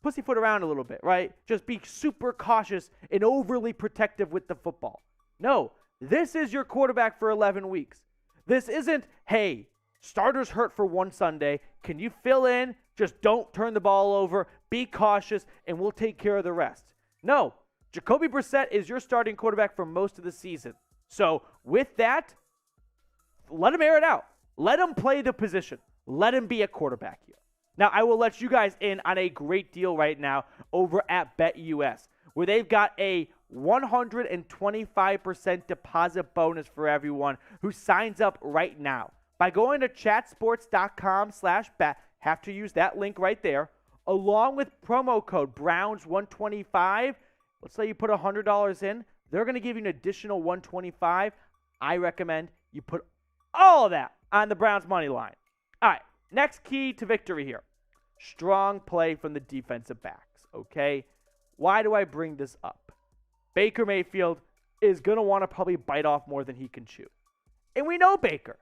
pussyfoot around a little bit, right? Just be super cautious and overly protective with the football. No, this is your quarterback for 11 weeks. This isn't, hey, starter's hurt for one Sunday. Can you fill in? Just don't turn the ball over. Be cautious, and we'll take care of the rest. No, Jacoby Brissett is your starting quarterback for most of the season. So with that, let him air it out. Let him play the position. Let him be a quarterback here. Now, I will let you guys in on a great deal right now over at BetUS, where they've got a 125% deposit bonus for everyone who signs up right now. By going to chatsports.com/bet, have to use that link right there, along with promo code Browns125. Let's say you put $100 in. They're going to give you an additional $125. I recommend you put all of that on the Browns money line. All right, next key to victory here. Strong play from the defensive backs, okay? Why do I bring this up? Baker Mayfield is going to want to probably bite off more than he can chew. And we know Baker.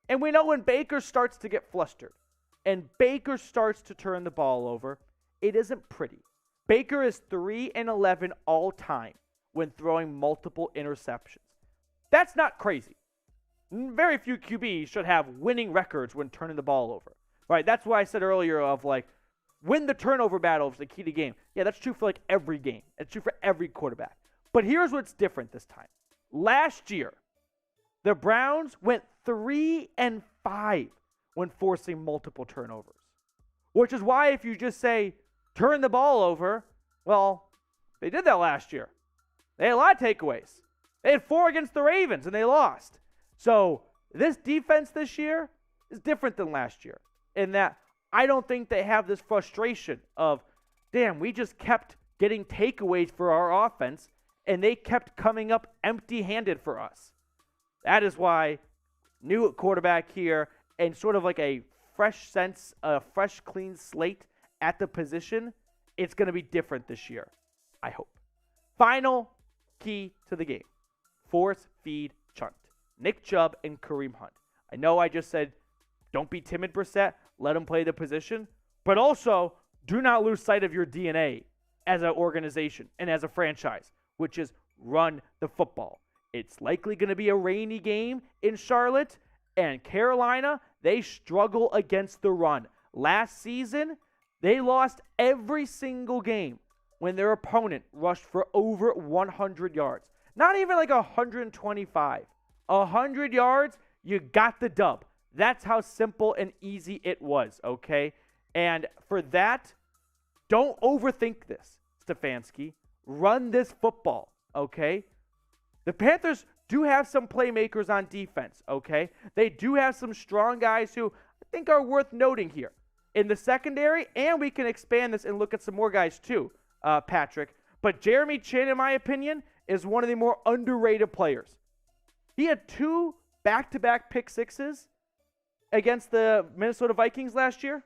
And we know when Baker starts to get flustered and Baker starts to turn the ball over, it isn't pretty. Baker is 3-11 all time when throwing multiple interceptions. That's not crazy. Very few QBs should have winning records when turning the ball over. Right? That's why I said earlier of like, win the turnover battle is the key to game. Yeah, that's true for like every game. It's true for every quarterback. But here's what's different this time. Last year, the Browns went 3-5 when forcing multiple turnovers. Which is why if you just say, turn the ball over, well, They did that last year. They had a lot of takeaways. They had 4 against the Ravens, and they lost. So this defense this year is different than last year in that I don't think they have this frustration of, damn, we just kept getting takeaways for our offense, and they kept coming up empty-handed for us. That is why new quarterback here and sort of like a fresh sense, a fresh, clean slate at the position, it's going to be different this year, I hope. Final key to the game. Force feed Chunt. Nick Chubb and Kareem Hunt. I know I just said don't be timid, Brissett. Let him play the position. But also, do not lose sight of your DNA as an organization and as a franchise, which is run the football. It's likely going to be a rainy game in Charlotte, and Carolina, they struggle against the run. Last season, they lost every single game when their opponent rushed for over 100 yards. Not even like 125. 100 yards, you got the dub. That's how simple and easy it was, okay? And for that, don't overthink this, Stefanski. Run this football, okay? The Panthers do have some playmakers on defense, okay? They do have some strong guys who I think are worth noting here in the secondary, and we can expand this and look at some more guys too, Patrick. But Jeremy Chinn, in my opinion, is one of the more underrated players. He had 2 back-to-back pick sixes against the Minnesota Vikings last year.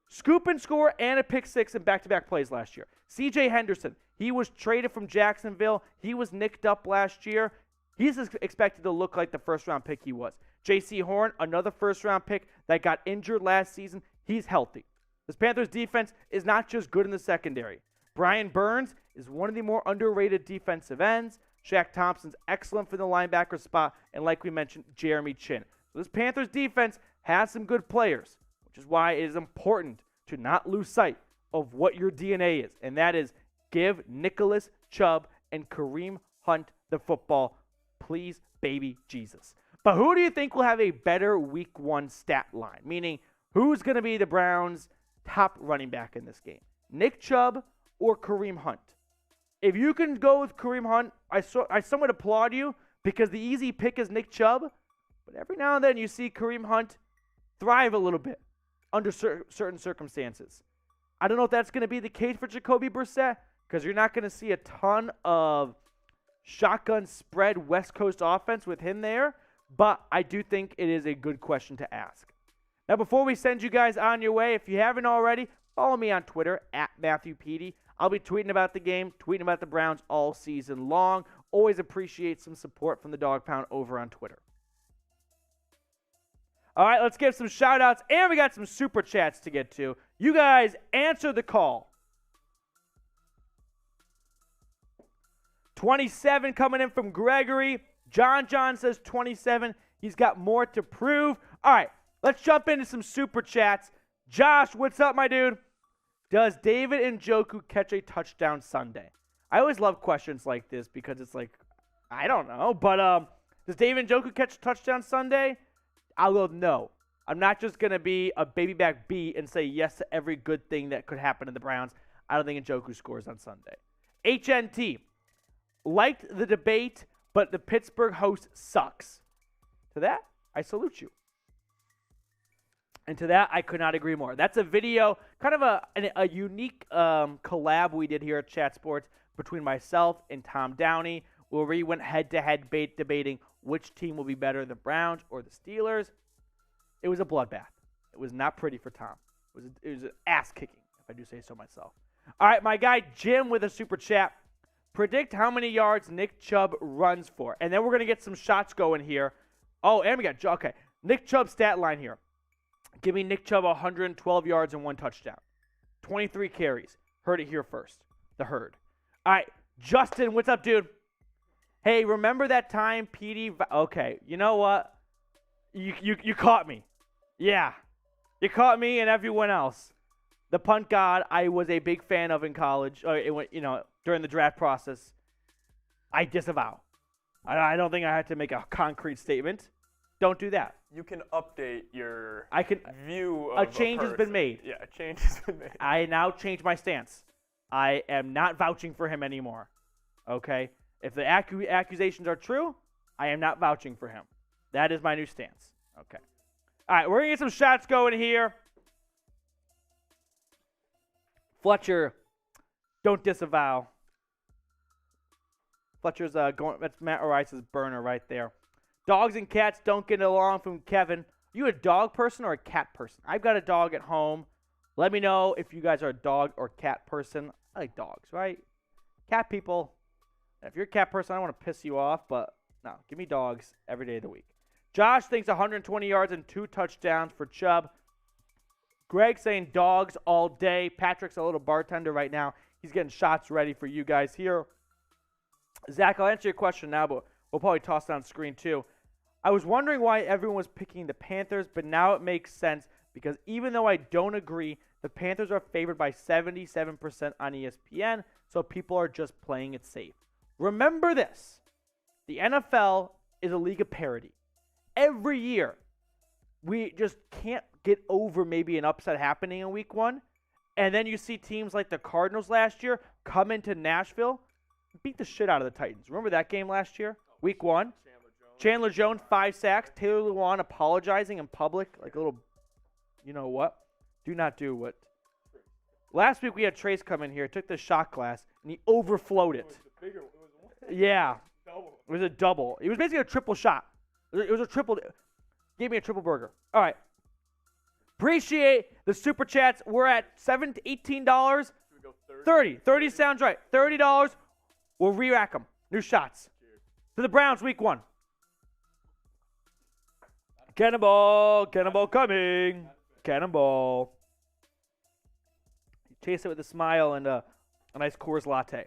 Scoop and score and a pick six in back-to-back plays last year. C.J. Henderson, he was traded from Jacksonville. He was nicked up last year. He's expected to look like the first-round pick he was. J.C. Horn, another first-round pick that got injured last season. He's healthy. This Panthers defense is not just good in the secondary. Brian Burns is one of the more underrated defensive ends. Shaq Thompson's excellent for the linebacker spot. And like we mentioned, Jeremy Chinn. So this Panthers defense has some good players, which is why it is important to not lose sight of what your DNA is. And that is give Nicholas Chubb and Kareem Hunt the football. Please, baby Jesus. But who do you think will have a better week 1 stat line? Meaning, who's going to be the Browns' top running back in this game? Nick Chubb or Kareem Hunt? If you can go with Kareem Hunt, I somewhat applaud you because the easy pick is Nick Chubb. But every now and then you see Kareem Hunt thrive a little bit under certain circumstances. I don't know if that's going to be the case for Jacoby Brissett because you're not going to see a ton of shotgun spread West Coast offense with him there. But I do think it is a good question to ask. Now, before we send you guys on your way, if you haven't already, follow me on Twitter at Matthew Petey. I'll be tweeting about the game, tweeting about the Browns all season long. Always appreciate some support from the Dawg Pound over on Twitter. All right, let's give some shout-outs, and we got some super chats to get to. You guys answer the call. 27 coming in from Gregory. John says 27. He's got more to prove. All right, let's jump into some super chats. Josh, what's up, my dude? Does David Njoku catch a touchdown Sunday? I always love questions like this because it's like, I don't know. But does David Njoku catch a touchdown Sunday? I'll go no. I'm not just going to be a baby back B and say yes to every good thing that could happen in the Browns. I don't think Njoku scores on Sunday. HNT. Liked the debate, but the Pittsburgh host sucks. To that, I salute you. And to that, I could not agree more. That's a video, kind of a unique collab we did here at Chat Sports between myself and Tom Downey, where we went head-to-head debating which team will be better, the Browns or the Steelers. It was a bloodbath. It was not pretty for Tom. It was an ass-kicking, if I do say so myself. All right, my guy Jim with a super chat. Predict how many yards Nick Chubb runs for. And then we're going to get some shots going here. Oh, and we got, okay, Nick Chubb stat line here. Give me Nick Chubb 112 yards and 1 touchdown. 23 carries. Heard it here first. The herd. All right, Justin, what's up, dude? Hey, remember that time Petey? Okay, you know what? You caught me. Yeah, you caught me and everyone else. The punt god I was a big fan of in college. During the draft process, I disavow. I don't think I had to make a concrete statement. Don't do that. You can update your view of a change has been made. Yeah, a change has been made. I now change my stance. I am not vouching for him anymore. Okay? If the accusations are true, I am not vouching for him. That is my new stance. Okay. All right, we're going to get some shots going here. Fletcher, don't disavow. Fletcher's going, that's Matt Rice's burner right there. Dogs and cats don't get along from Kevin. You a dog person or a cat person? I've got a dog at home. Let me know if you guys are a dog or cat person. I like dogs, right? Cat people, if you're a cat person, I don't want to piss you off, but no, give me dogs every day of the week. Josh thinks 120 yards and 2 touchdowns for Chubb. Greg saying dogs all day. Patrick's a little bartender right now. He's getting shots ready for you guys here. Zach, I'll answer your question now, but we'll probably toss it on screen too. I was wondering why everyone was picking the Panthers, but now it makes sense because even though I don't agree, the Panthers are favored by 77% on ESPN, so people are just playing it safe. Remember this. The NFL is a league of parity. Every year, we just can't get over maybe an upset happening in week 1, and then you see teams like the Cardinals last year come into Nashville, beat the shit out of the Titans. Remember that game last year? Week 1? Chandler Jones, 5 sacks. Taylor Lewan apologizing in public like a little, you know what? Do not do what. Last week we had Trace come in here, took the shot glass, and he overflowed it. Yeah. It was a double. It was basically a triple shot. It was a triple. Gave me a triple burger. All right. Appreciate the super chats. We're at $18. $30. 30 sounds right. $30. We'll re-rack them. New shots. To the Browns, week 1. Cannonball. Cannonball coming. Cannonball. Chase it with a smile and a nice Coors latte.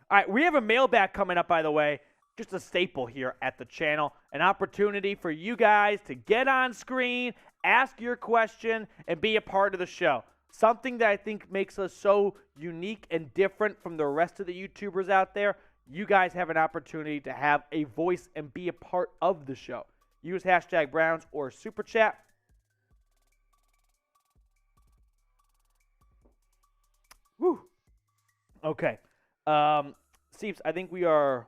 All right, we have a mailbag coming up, by the way. Just a staple here at the channel. An opportunity for you guys to get on screen, ask your question, and be a part of the show. Something that I think makes us so unique and different from the rest of the YouTubers out there. You guys have an opportunity to have a voice and be a part of the show. Use hashtag Browns or Super Chat. Woo. Okay. Seeps, I think we are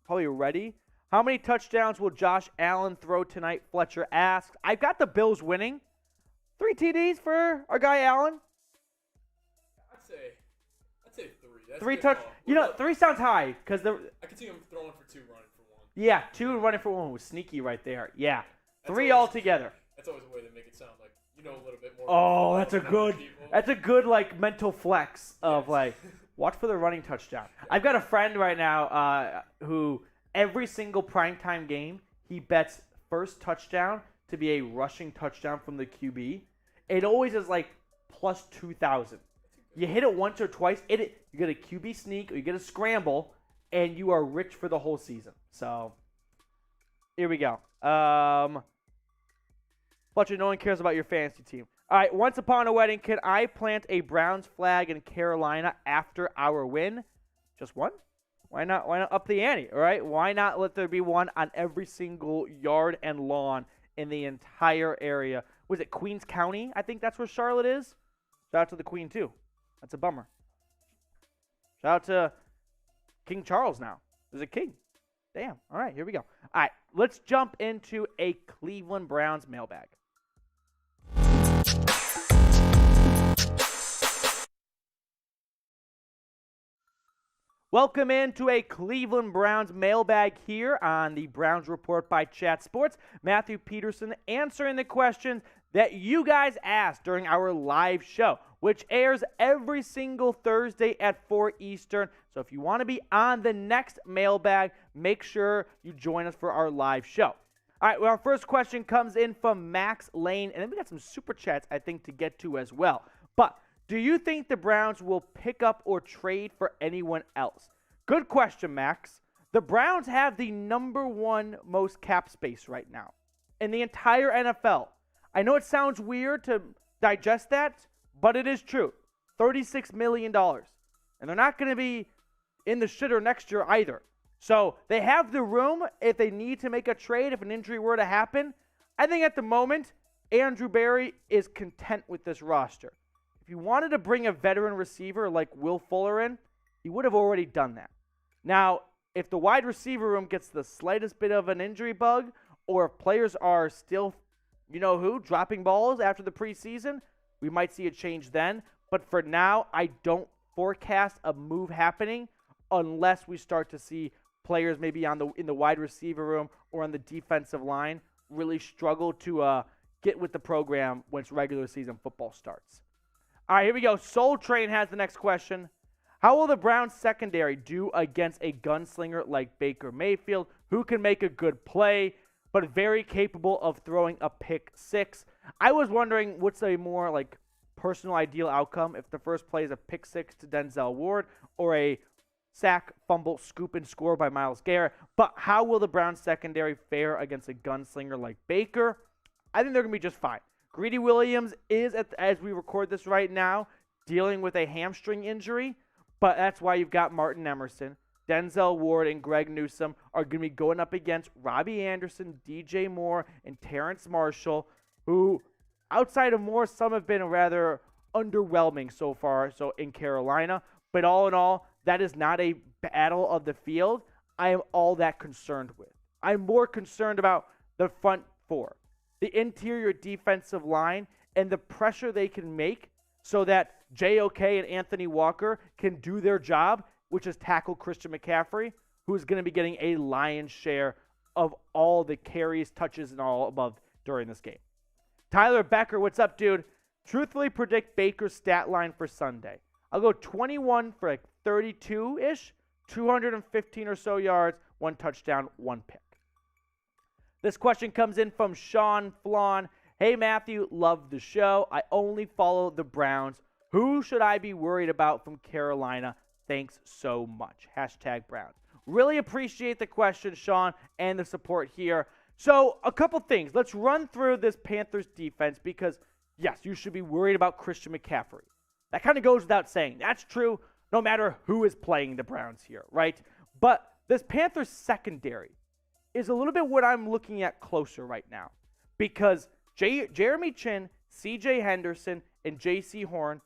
probably ready. How many touchdowns will Josh Allen throw tonight? Fletcher asks. I've got the Bills winning. 3 TDs for our guy Allen. I'd say 3. That's 3 touch. You know, 3 sounds high because I could see him throwing for 2, running for 1. Yeah, 2 and running for 1 was sneaky right there. Yeah, 3 altogether. That's always a way to make it sound like you know a little bit more. Oh, that's a good like mental flex of like watch for the running touchdown. I've got a friend right now who every single primetime game he bets first touchdown to be a rushing touchdown from the QB. It always is like plus 2,000. You hit it once or twice, you get a QB sneak or you get a scramble, and you are rich for the whole season. So here we go. Fletcher, no one cares about your fantasy team. All right, once upon a wedding, can I plant a Browns flag in Carolina after our win? Just one? Why not? Why not up the ante? All right, why not let there be one on every single yard and lawn in the entire area? Was it Queens County? I think that's where Charlotte is. Shout out to the Queen too. That's a bummer. Shout out to King Charles now. There's a king. Damn. All right, here we go. All right, let's jump into a Cleveland Browns mailbag. Welcome into a Cleveland Browns mailbag here on the Browns Report by Chat Sports. Matthew Peterson answering the questions that you guys asked during our live show, which airs every single Thursday at 4 Eastern. So if you want to be on the next mailbag, make sure you join us for our live show. All right, well, our first question comes in from Max Lane, and then we got some super chats, I think, to get to as well. But do you think the Browns will pick up or trade for anyone else? Good question, Max. The Browns have the number 1 most cap space right now in the entire NFL. I know it sounds weird to digest that, but it is true. $36 million. And they're not going to be in the shitter next year either. So they have the room if they need to make a trade, if an injury were to happen. I think at the moment, Andrew Berry is content with this roster. If if he wanted to bring a veteran receiver like Will Fuller in, he would have already done that. Now, if the wide receiver room gets the slightest bit of an injury bug, or if players are still, dropping balls after the preseason, we might see a change then. But for now, I don't forecast a move happening unless we start to see players maybe in the wide receiver room or on the defensive line really struggle to get with the program once regular season football starts. All right, here we go. Soul Train has the next question. How will the Browns secondary do against a gunslinger like Baker Mayfield, who can make a good play, but very capable of throwing a pick six? I was wondering what's a more personal ideal outcome, if the first play is a pick six to Denzel Ward or a sack, fumble, scoop, and score by Myles Garrett. But how will the Browns secondary fare against a gunslinger like Baker? I think they're going to be just fine. Greedy Williams is, as we record this right now, dealing with a hamstring injury, but that's why you've got Martin Emerson. Denzel Ward and Greg Newsome are going to be going up against Robbie Anderson, DJ Moore, and Terrence Marshall, who, outside of Moore, some have been rather underwhelming so far in Carolina. But all in all, that is not a battle of the field I am all that concerned with. I'm more concerned about the front four, the interior defensive line, and the pressure they can make so that JOK and Anthony Walker can do their job, which is tackle Christian McCaffrey, who's going to be getting a lion's share of all the carries, touches, and all above during this game. Tyler Becker, what's up, dude? Truthfully predict Baker's stat line for Sunday. I'll go 21 for 32-ish, 215 or so yards, 1 touchdown, 1 pick. This question comes in from Sean Flawn. Hey, Matthew, love the show. I only follow the Browns. Who should I be worried about from Carolina? Thanks so much. Hashtag Browns. Really appreciate the question, Sean, and the support here. So, a couple things. Let's run through this Panthers defense because, yes, you should be worried about Christian McCaffrey. That kind of goes without saying. That's true no matter who is playing the Browns here, right? But this Panthers secondary is a little bit what I'm looking at closer right now because Jeremy Chin, CJ Henderson, and JC Horn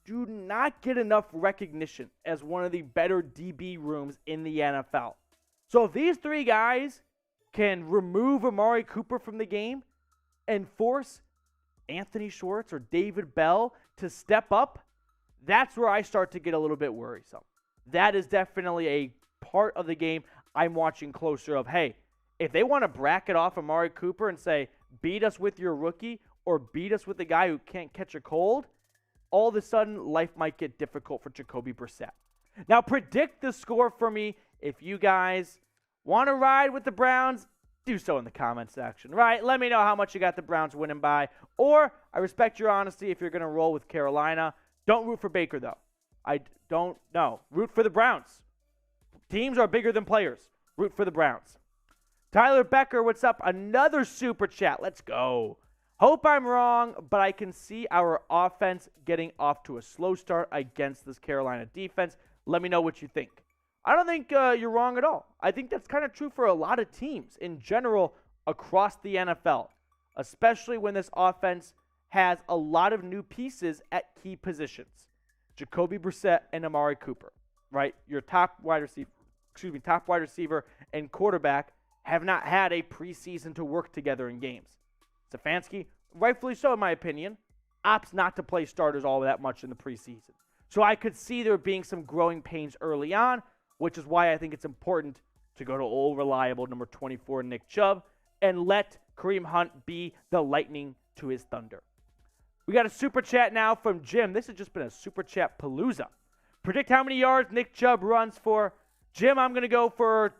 do not get enough recognition as one of the better DB rooms in the NFL. So if these three guys can remove Amari Cooper from the game and force Anthony Schwartz or David Bell to step up, that's where I start to get a little bit worrisome. That is definitely a part of the game I'm watching closer of. Hey, if they want to bracket off Amari Cooper and say, beat us with your rookie or beat us with the guy who can't catch a cold, all of a sudden life might get difficult for Jacoby Brissett. Now predict the score for me. If you guys want to ride with the Browns, do so in the comment section, right? Let me know how much you got the Browns winning by. Or I respect your honesty if you're going to roll with Carolina. Don't root for Baker, though. I don't know. Root for the Browns. Teams are bigger than players. Root for the Browns. Tyler Becker, what's up? Another super chat. Let's go. Hope I'm wrong, but I can see our offense getting off to a slow start against this Carolina defense. Let me know what you think. I don't think you're wrong at all. I think that's kind of true for a lot of teams in general across the NFL, especially when this offense has a lot of new pieces at key positions. Jacoby Brissett and Amari Cooper, right? Your top wide receiver and quarterback have not had a preseason to work together in games. Stefanski, rightfully so in my opinion, opts not to play starters all that much in the preseason. So I could see there being some growing pains early on, which is why I think it's important to go to old reliable number 24, Nick Chubb, and let Kareem Hunt be the lightning to his thunder. We got a super chat now from Jim. This has just been a super chat palooza. Predict how many yards Nick Chubb runs for. Jim, I'm going to go for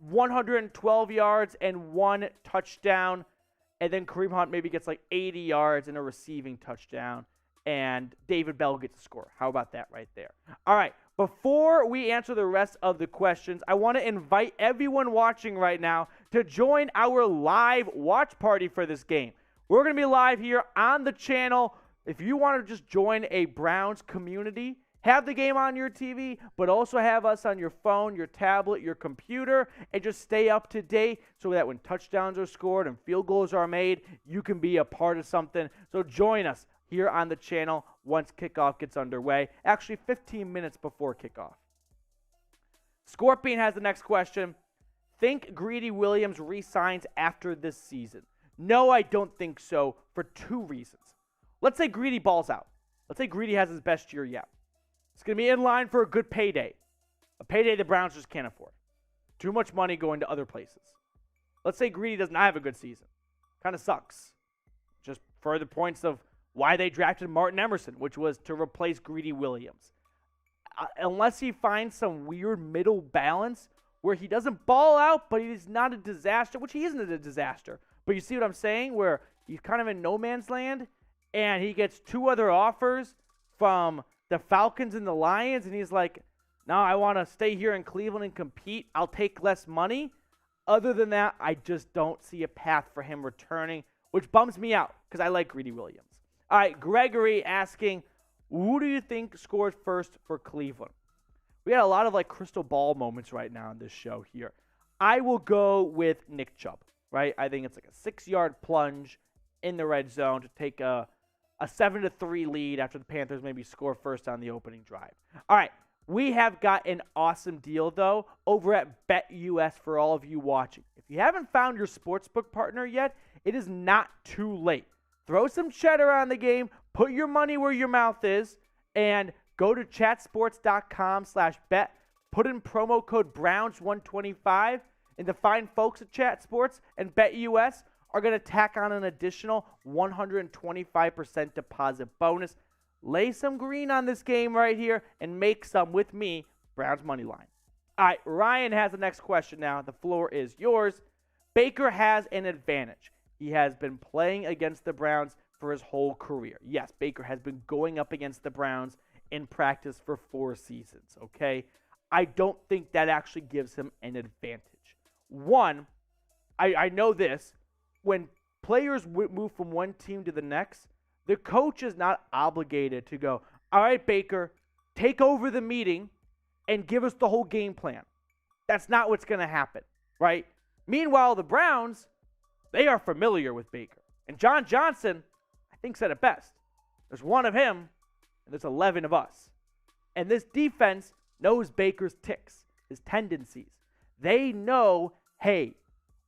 112 yards and 1 touchdown. And then Kareem Hunt maybe gets 80 yards and a receiving touchdown. And David Bell gets a score. How about that right there? All right. Before we answer the rest of the questions, I want to invite everyone watching right now to join our live watch party for this game. We're going to be live here on the channel. If you want to just join a Browns community, have the game on your TV, but also have us on your phone, your tablet, your computer, and just stay up to date so that when touchdowns are scored and field goals are made, you can be a part of something. So join us here on the channel once kickoff gets underway. Actually, 15 minutes before kickoff. Scorpion has the next question. Think Greedy Williams re-signs after this season? No, I don't think so for 2 reasons. Let's say Greedy balls out. Let's say Greedy has his best year yet. It's going to be in line for a good payday. A payday the Browns just can't afford. Too much money going to other places. Let's say Greedy does not have a good season. Kind of sucks. Just further points of why they drafted Martin Emerson, which was to replace Greedy Williams. Unless he finds some weird middle balance where he doesn't ball out, but he's not a disaster, which he isn't a disaster. But you see what I'm saying? Where he's kind of in no man's land, and he gets 2 other offers from the Falcons and the Lions, and he's like, no, I want to stay here in Cleveland and compete. I'll take less money. Other than that, I just don't see a path for him returning, which bums me out because I like Greedy Williams. All right, Gregory asking, who do you think scores first for Cleveland? We got a lot of like crystal ball moments right now on this show here. I will go with Nick Chubb, right? I think it's like a 6-yard plunge in the red zone to take a 7-3 lead after the Panthers maybe score first on the opening drive. All right, we have got an awesome deal, though, over at BetUS for all of you watching. If you haven't found your sportsbook partner yet, it is not too late. Throw some cheddar on the game, put your money where your mouth is, and go to chatsports.com/bet. Put in promo code Browns125, and the fine folks at Chat Sports and BetUS are going to tack on an additional 125% deposit bonus. Lay some green on this game right here and make some with me, Browns money line. All right, Ryan has the next question now. The floor is yours. Baker has an advantage. He has been playing against the Browns for his whole career. Yes, Baker has been going up against the Browns in practice for 4 seasons, okay? I don't think that actually gives him an advantage. One, I know this. When players move from one team to the next, the coach is not obligated to go, all right, Baker, take over the meeting and give us the whole game plan. That's not what's going to happen, right? Meanwhile, the Browns, they are familiar with Baker. And John Johnson, I think, said it best. There's 1 of him, and there's 11 of us. And this defense knows Baker's ticks, his tendencies. They know, hey,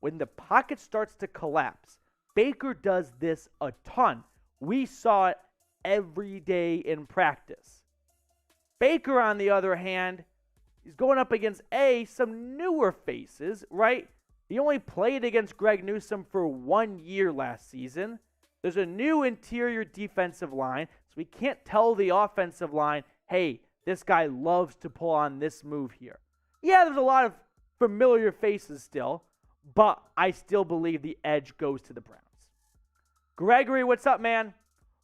when the pocket starts to collapse, Baker does this a ton. We saw it every day in practice. Baker, on the other hand, he's going up against, some newer faces, right? He only played against Greg Newsome for 1 year last season. There's a new interior defensive line, so we can't tell the offensive line, hey, this guy loves to pull on this move here. Yeah, there's a lot of familiar faces still, but I still believe the edge goes to the Browns. Gregory, what's up, man?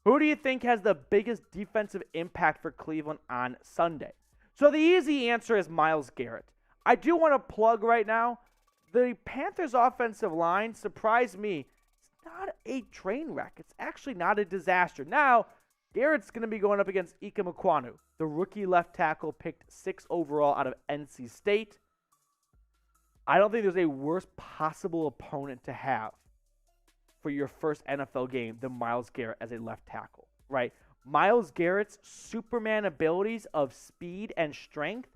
Who do you think has the biggest defensive impact for Cleveland on Sunday? So the easy answer is Myles Garrett. I do want to plug right now, the Panthers offensive line surprised me. It's not a train wreck. It's actually not a disaster. Now, Garrett's going to be going up against Ike Ekwonu, the rookie left tackle picked 6 overall out of NC State. I don't think there's a worse possible opponent to have for your first NFL game than Myles Garrett as a left tackle, right? Myles Garrett's Superman abilities of speed and strength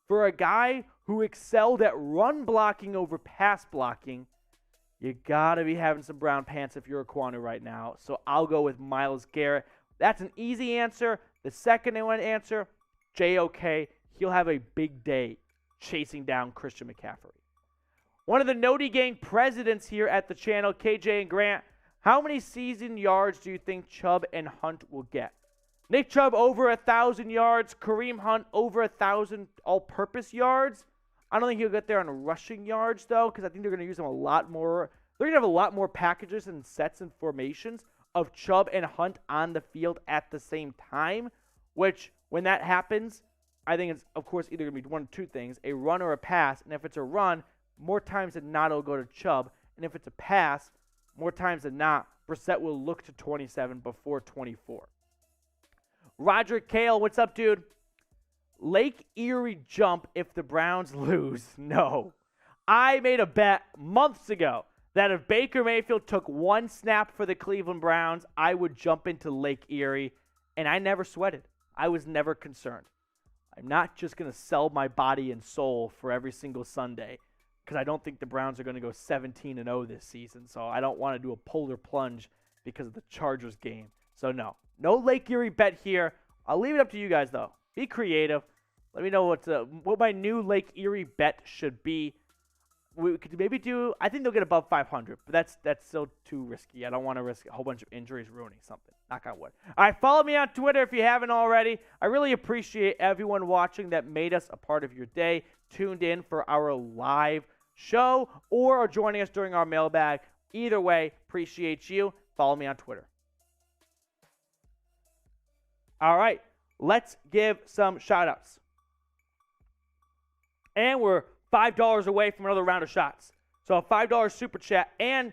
for a guy who excelled at run blocking over pass blocking, you got to be having some brown pants if you're Ekwonu right now. So I'll go with Myles Garrett. That's an easy answer. The second one answer, JOK. He'll have a big day chasing down Christian McCaffrey. One of the Noti Gang presidents here at the channel, KJ and Grant, how many season yards do you think Chubb and Hunt will get? Nick Chubb over 1,000 yards. Kareem Hunt over 1,000 all-purpose yards. I don't think he'll get there on rushing yards, though, because I think they're going to use him a lot more. They're going to have a lot more packages and sets and formations of Chubb and Hunt on the field at the same time, which, when that happens, I think it's, of course, either going to be one of 2 things, a run or a pass. And if it's a run, more times than not, it'll go to Chubb. And if it's a pass, more times than not, Brissett will look to 27 before 24. Roger Kale, what's up, dude? Lake Erie jump if the Browns lose. No. I made a bet months ago that if Baker Mayfield took one snap for the Cleveland Browns, I would jump into Lake Erie, and I never sweated. I was never concerned. I'm not just going to sell my body and soul for every single Sunday because I don't think the Browns are going to go 17-0 this season, so I don't want to do a polar plunge because of the Chargers game. So no Lake Erie bet here. I'll leave it up to you guys, though. Be creative. Let me know what my new Lake Erie bet should be. We could maybe do. I think they'll get above 500, but that's still too risky. I don't want to risk a whole bunch of injuries ruining something. Knock on wood. All right, follow me on Twitter if you haven't already. I really appreciate everyone watching that made us a part of your day, tuned in for our live show, or are joining us during our mailbag. Either way, appreciate you. Follow me on Twitter. All right, let's give some shout-outs. And we're $5 away from another round of shots. So a $5 super chat, and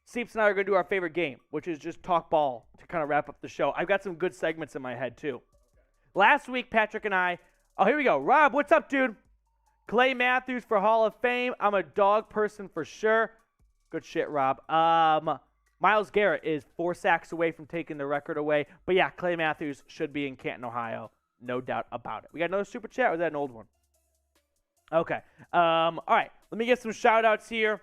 Seeps and I are going to do our favorite game, which is just talk ball to kind of wrap up the show. I've got some good segments in my head, too. Last week, Patrick and I, here we go. Rob, what's up, dude? Clay Matthews for Hall of Fame. I'm a dog person for sure. Good shit, Rob. Myles Garrett is 4 sacks away from taking the record away. But yeah, Clay Matthews should be in Canton, Ohio. No doubt about it. We got another super chat, or was that an old one? Okay. All right. Let me get some shout-outs here.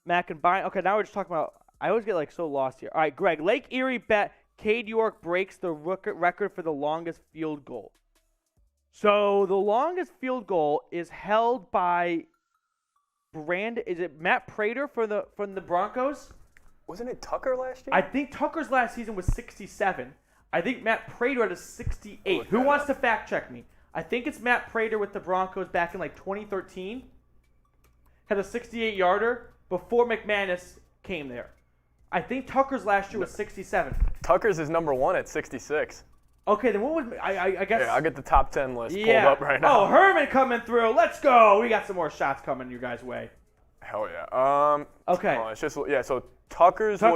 Mac and Byron. Okay, now we're just talking about – I always get, so lost here. All right, Greg. Lake Erie bet Cade York breaks the record for the longest field goal. So the longest field goal is held by is it Matt Prater from the Broncos? Wasn't it Tucker last year? I think Tucker's last season was 67. I think Matt Prater had a 68. Who wants to fact check me? I think it's Matt Prater with the Broncos back in 2013. Had a 68-yarder before McManus came there. I think Tucker's last year was 67. Tucker's is number 1 at 66. Okay, then what was I guess? Yeah, I'll get the top 10 list pulled up right now. Oh, Herman coming through. Let's go. We got some more shots coming your guys' way. Hell yeah. Okay. It's just so Tucker set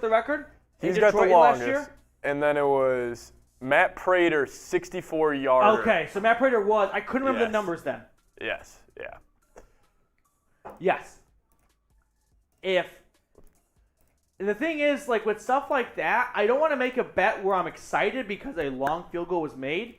the record. He's got the longest. Last year? And then it was Matt Prater, 64-yarder. Okay, so Matt Prater was. I couldn't remember the numbers then. Yes. Yeah. Yes. The thing is, with stuff like that, I don't want to make a bet where I'm excited because a long field goal was made,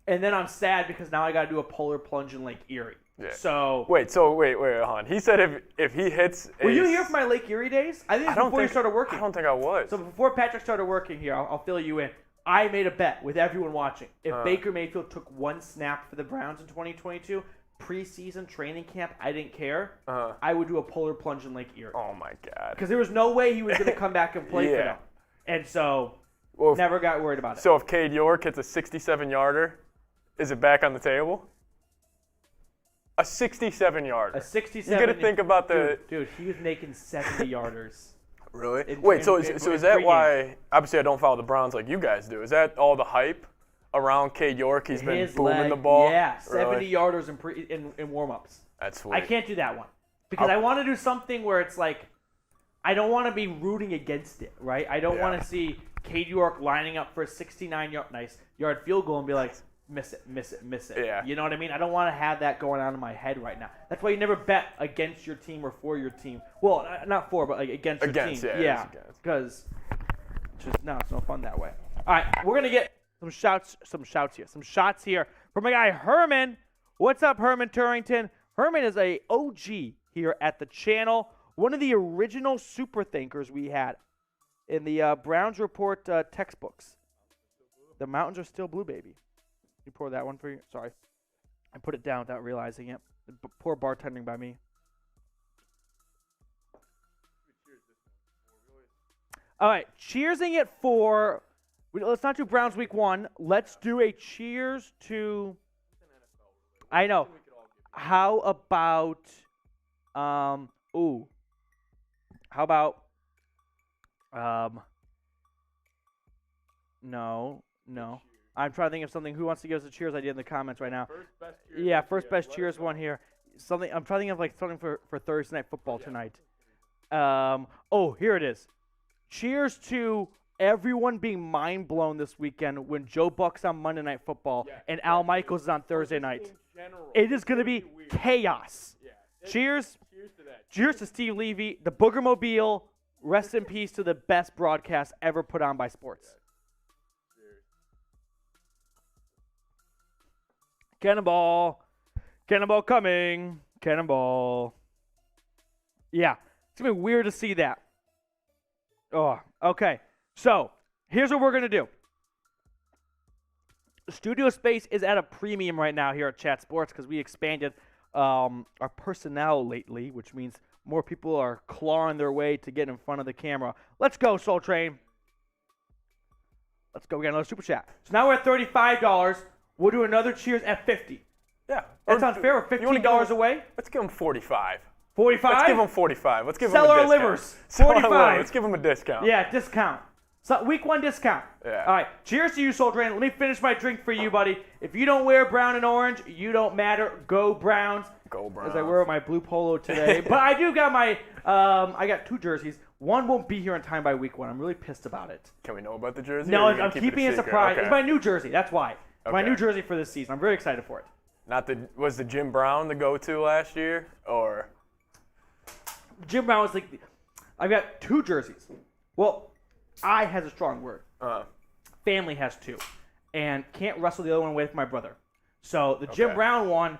and then I'm sad because now I got to do a polar plunge in Lake Erie. Yeah. So wait, hold on. He said if he hits. Were you here for my Lake Erie days? I think before you started working. I don't think I was. So before Patrick started working here, I'll fill you in. I made a bet with everyone watching. If Baker Mayfield took one snap for the Browns in 2022, preseason training camp, I didn't care. I would do a polar plunge in Lake Erie. Oh my God! Because there was no way he was going to come back and play for them, and so never got worried about it. So if Cade York hits a 67-yarder, is it back on the table? A 67-yarder. A 67. You got to think about the dude. He was making 70-yarders. Really? Wait, so is that why? Obviously, I don't follow the Browns like you guys do. Is that all the hype around Cade York? He's been booming the ball. Yeah, really? 70-yarders in warm-ups. That's sweet. I can't do that one because I want to do something where it's I don't want to be rooting against it, right? I don't want to see Cade York lining up for a 69-yard field goal and be like, miss it. Yeah. You know what I mean? I don't want to have that going on in my head right now. That's why you never bet against your team or for your team. Well, not for, but against your team. Yeah. Because it's no fun that way. All right, we're gonna get some shots here from my guy Herman. What's up, Herman Turrington? Herman is a OG here at the channel. One of the original super thinkers we had in the Browns Report textbooks. The mountains are still blue, baby. You pour that one for you? Sorry. I put it down without realizing it. Poor bartending by me. All right. Cheersing it for... Let's not do Browns Week 1. Let's do a cheers to... I know. How about... How about... No. I'm trying to think of something. Who wants to give us a cheers idea in the comments right now? First best cheers one here. Something I'm trying to think of something for Thursday Night Football tonight. Here it is. Cheers to everyone being mind blown this weekend when Joe Buck's on Monday Night Football and Al Michaels is on Thursday night. It is going to be chaos. Cheers. Cheers to that. Cheers to Steve Levy, the Booger Mobile. Rest in peace to the best broadcast ever put on by sports. Cannonball. Cannonball coming. Cannonball. Yeah, it's going to be weird to see that. Oh, okay. So, here's what we're going to do. Studio space is at a premium right now here at Chat Sports because we expanded our personnel lately, which means more people are clawing their way to get in front of the camera. Let's go, Soul Train. Let's go. We got another super chat. So now we're at $35. We'll do another cheers at $50. Yeah. That sounds fair. We're $15 away. Let's give them 45. 45? Let's give them 45. Let's give Sell them a our discount. livers. Sell our 45. livers. Let's give them a discount. Yeah, discount. So week 1 discount. Yeah. All right. Cheers to you, Soul Train. Let me finish my drink for you, buddy. If you don't wear brown and orange, you don't matter. Go Browns. Go Browns. As I wear my blue polo today. But I do got my, I got 2 jerseys. One won't be here in time by week 1. I'm really pissed about it. Can we know about the jersey? No, or are you gonna I'm keep keeping it it a a secret? surprise. Okay. It's my new jersey. That's why. It's my Okay. new jersey for this season. I'm very excited for it. Was the Jim Brown the go-to last year, or? Jim Brown was like, I've got 2 jerseys. Well, I has a strong word. Family has 2. And can't wrestle the other one away from my brother. So the Jim Okay. Brown one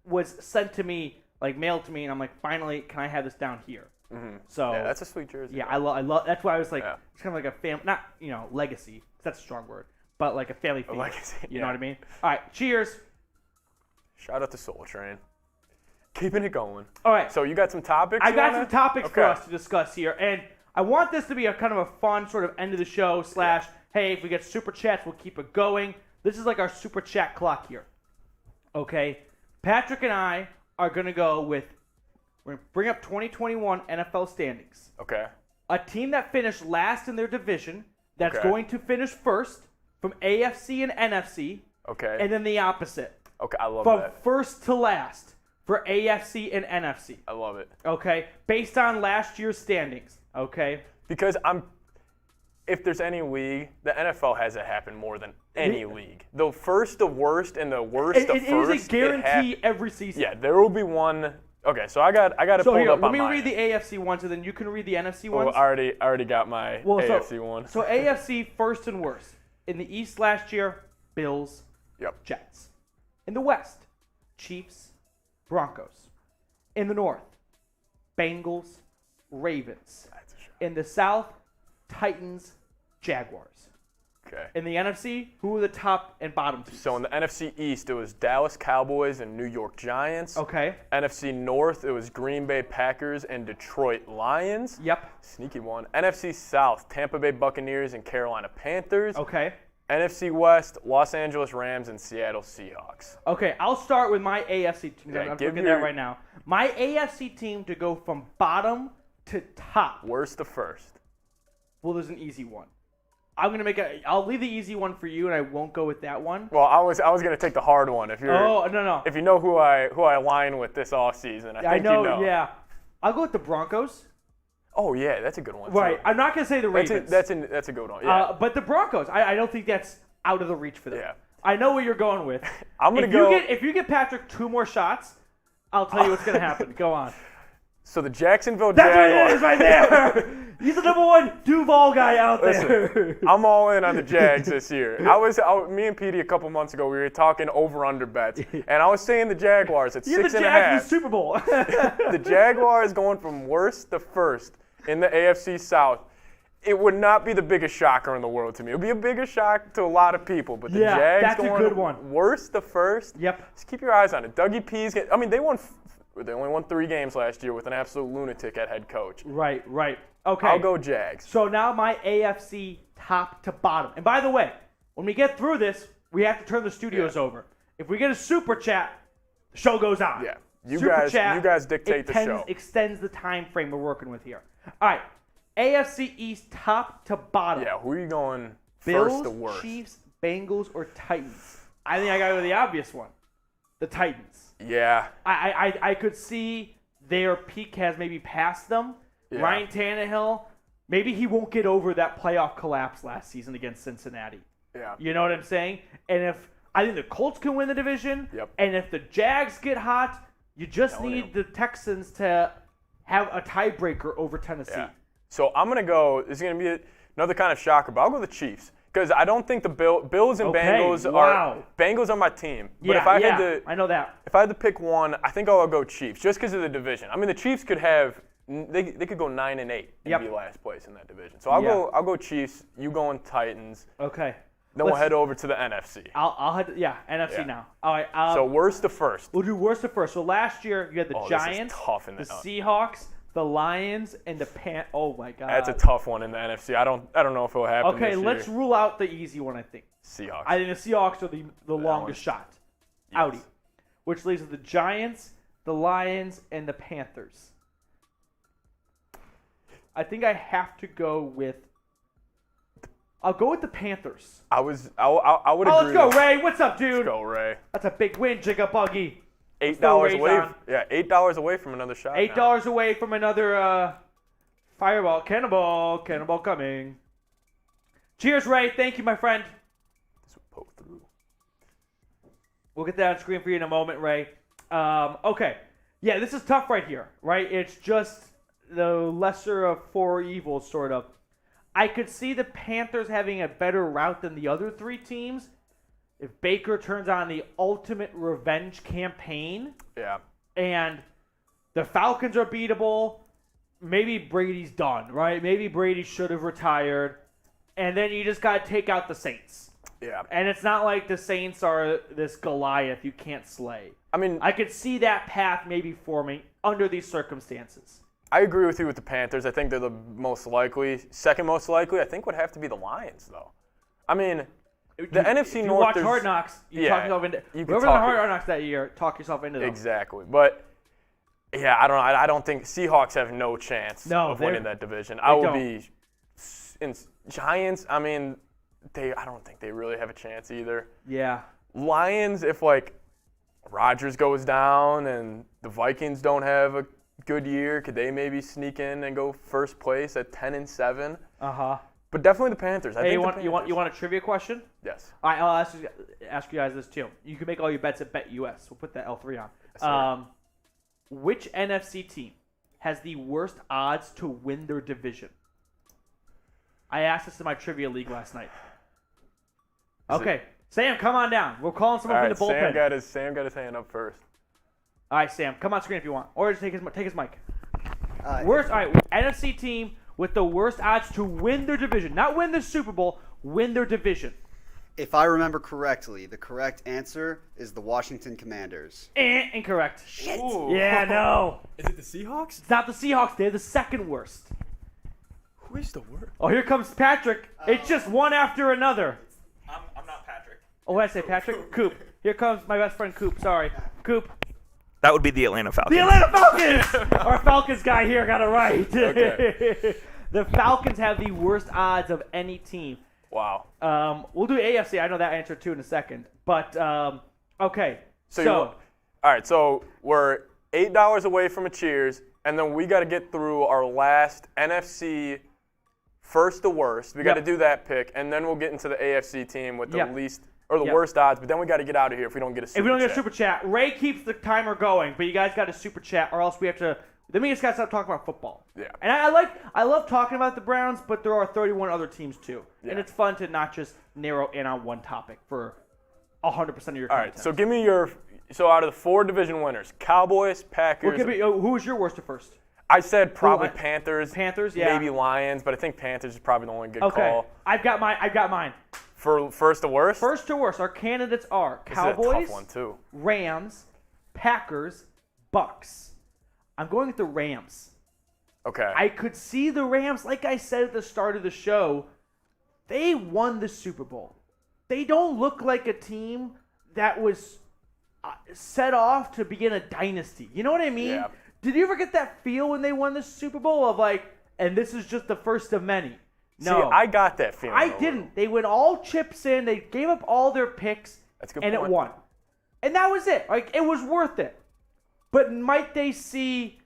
was sent to me, like mailed to me, and I'm like, finally, can I have this down here? Mm-hmm. So Yeah, that's a sweet jersey. yeah, I love. That's why I was like, Yeah. it's kind of like a family, not legacy. 'Cause that's a strong word, but like a family favorite. legacy, You yeah. know what I mean? All right, cheers. Shout out to Soul Train. Keeping it going. All right, So you got some topics? I you got wanna- some topics for Okay. us to discuss here, and I want this to be a kind of a fun sort of end of the show / hey, if we get super chats, we'll keep it going. This is like our super chat clock here. Okay, Patrick and I are gonna go with. We're gonna bring up 2021 NFL standings. Okay. A team that finished last in their division that's Okay. going to finish first from AFC and NFC, Okay. and then the opposite Okay, I love from that. first to last for AFC and NFC. I love it. Okay, based on last year's standings. Okay, Because if there's any league, the NFL has it happen more than any league. The first, the worst, and the worst, it the is first. a guarantee every season. Yeah, there will be one. Okay, so I got it So pulled here, up let on me mine. read the AFC ones, and then you can read the NFC Well, ones. I already got my AFC one. So AFC first and worst. In the East last year, Bills, Yep. Jets. In the West, Chiefs, Broncos. In the North, Bengals, Ravens. That's a shot. In the South, Titans, Jaguars. Okay. In the NFC, who are the top and bottom teams? So in the NFC East, it was Dallas Cowboys and New York Giants. Okay. NFC North, it was Green Bay Packers and Detroit Lions. Yep. Sneaky one. NFC South, Tampa Bay Buccaneers and Carolina Panthers. Okay. NFC West, Los Angeles Rams and Seattle Seahawks. Okay, I'll start with my AFC team. Yeah, I'm give looking at that your- right now. My AFC team to go from bottom to top. Worst to first. Well, there's an easy one. I'll leave the easy one for you, and I won't go with that one. Well, I was gonna take the hard one. If you're Oh, no. if you know who I align with this offseason, I think know, you know. yeah. I'll go with the Broncos. Oh yeah, that's a good one. Right. Too. I'm not going to say the Ravens. That's a good one. Yeah. But the Broncos, I don't think that's out of the reach for them. Yeah. I know what you're going with. I'm gonna if go. If you get Patrick 2 more shots, I'll tell you what's going to happen. Go on. So the Jacksonville That's Jaguars. what it is right there. He's the number 1 Duval guy out there. Listen, I'm all in on the Jags this year. Me and Petey a couple months ago, we were talking over/under bets, and I was saying the Jaguars at You're 6.5. the Jags in the Super Bowl. The Jaguars going from worst to first in the AFC South. It would not be the biggest shocker in the world to me. It would be a bigger shock to a lot of people, but the Yeah, Jags that's a going good one. worst to first. Yep. Just keep your eyes on it. Dougie P's. They only won 3 games last year with an absolute lunatic at head coach. Right. Okay. I'll go Jags. So now my AFC top to bottom. And by the way, when we get through this, we have to turn the studios over. If we get a super chat, the show goes on. Yeah. You Super chat guys dictate the show. Extends the time frame we're working with here. All right. AFC East top to bottom. Yeah, who are you going Bills, first to worst? Chiefs, Bengals, or Titans? I think I got to go with the obvious one. The Titans. Yeah. I could see their peak has maybe passed them. Yeah. Ryan Tannehill, maybe he won't get over that playoff collapse last season against Cincinnati. Yeah. You know what I'm saying? And if I think the Colts can win the division, Yep. and if the Jags get hot, You just need the Texans to have a tiebreaker over Tennessee. Yeah. So I'm going to go – this is going to be another kind of shocker, but I'll go the Chiefs. Because I don't think the Bills and Bengals are my team. But if I had to, I know that. If I had to pick one, I think I'll go Chiefs, just because of the division. I mean, the Chiefs could have they could go 9-8 and be last place in that division. So I'll go Chiefs. You going Titans. Okay. Then we'll head over to the NFC. I'll head NFC now. All right. So worst to first. We'll do worst to first. So last year you had the Giants, tough in the Seahawks, the Lions, and the Oh my God. That's a tough one in the NFC. I don't know if it'll happen. Okay, this let's year. rule out the easy one. I think Seahawks. I think the Seahawks are the longest shot. Yes. Outie. Which leaves the Giants, the Lions, and the Panthers. I think I have to go with. I'll go with the Panthers. I would agree. Let's go, Ray. What's up, dude? Let's go, Ray. That's a big win, Jigga Buggy. $8 away. $8 away from another shot. $8 away from another fireball. Cannonball coming. Cheers, Ray. Thank you, my friend. This will poke through. We'll get that on screen for you in a moment, Ray. Okay. Yeah, this is tough right here, right? It's just the lesser of four evils, sort of. I could see the Panthers having a better route than the other three teams if Baker turns on the ultimate revenge campaign. Yeah. And the Falcons are beatable. Maybe Brady's done, right? Maybe Brady should have retired. And then you just got to take out the Saints. Yeah. And it's not like the Saints are this Goliath you can't slay. I mean, I could see that path maybe forming under these circumstances. I agree with you with the Panthers. I think they're the most likely. Second most likely, I think, would have to be the Lions, though. I mean, the NFC North. You watch Hard Knocks. You talk yourself into. Whoever the Hard Knocks that year, talk yourself into them. Exactly, but yeah, I don't know. I don't think Seahawks have no chance of winning that division. I would be. In Giants, I mean, I don't think they really have a chance either. Yeah. Lions, if like Rodgers goes down and the Vikings don't have a good year, could they maybe sneak in and go first place at 10-7? But definitely the Panthers. I think you want a trivia question? Yes. All right, I'll ask you guys this too. You can make all your bets at BetUS. We'll put that L3 on. Yes, which NFC team has the worst odds to win their division? I asked this in my trivia league last night. Okay, Sam, come on down. We're calling someone from the bullpen. Sam got his hand up first. All right, Sam, come on screen if you want, or just take his mic. Worst. All right, NFC team with the worst odds to win their division, not win the Super Bowl, win their division. If I remember correctly, the correct answer is the Washington Commanders. Incorrect. Shit. Ooh. Yeah, no. Is it the Seahawks? It's not the Seahawks. They're the second worst. Who is the worst? Oh, here comes Patrick. It's just one after another. I'm not Patrick. Oh, what did I say, Patrick? Coop. Here comes my best friend, Coop. Sorry. Coop. That would be the Atlanta Falcons. The Atlanta Falcons! Our Falcons guy here got it right. Okay. The Falcons have the worst odds of any team. Wow. We'll do AFC. I know that answer too in a second. But, okay. All right, so we're $8 away from a cheers, and then we got to get through our last NFC first to worst. We got to do that pick, and then we'll get into the AFC team with the least or the worst odds. But then we got to get out of here if we don't get a super chat. If we don't get a super chat, Ray keeps the timer going, but you guys got to super chat, or else we have to. Then we just got to stop talking about football. Yeah. And I love talking about the Browns, but there are 31 other teams too, and it's fun to not just narrow in on one topic for 100% of your content. All right, so give me your. So out of the 4 division winners, Cowboys, Packers. Who was your worst to first? I said probably Panthers. Panthers, yeah. Maybe Lions, but I think Panthers is probably the only good Okay. call. I've got mine. For first to worst? First to worst, our candidates are This is a Cowboys, tough one too. Rams, Packers, Bucks. I'm going with the Rams. Okay. I could see the Rams, like I said at the start of the show, they won the Super Bowl. They don't look like a team that was set off to begin a dynasty. You know what I mean? Yeah. Did you ever get that feel when they won the Super Bowl of like, and this is just the first of many? No. See, I got that feeling. I didn't. They went all chips in. They gave up all their picks. That's a good and point. it won. And that was it. Like, it was worth it. But might they see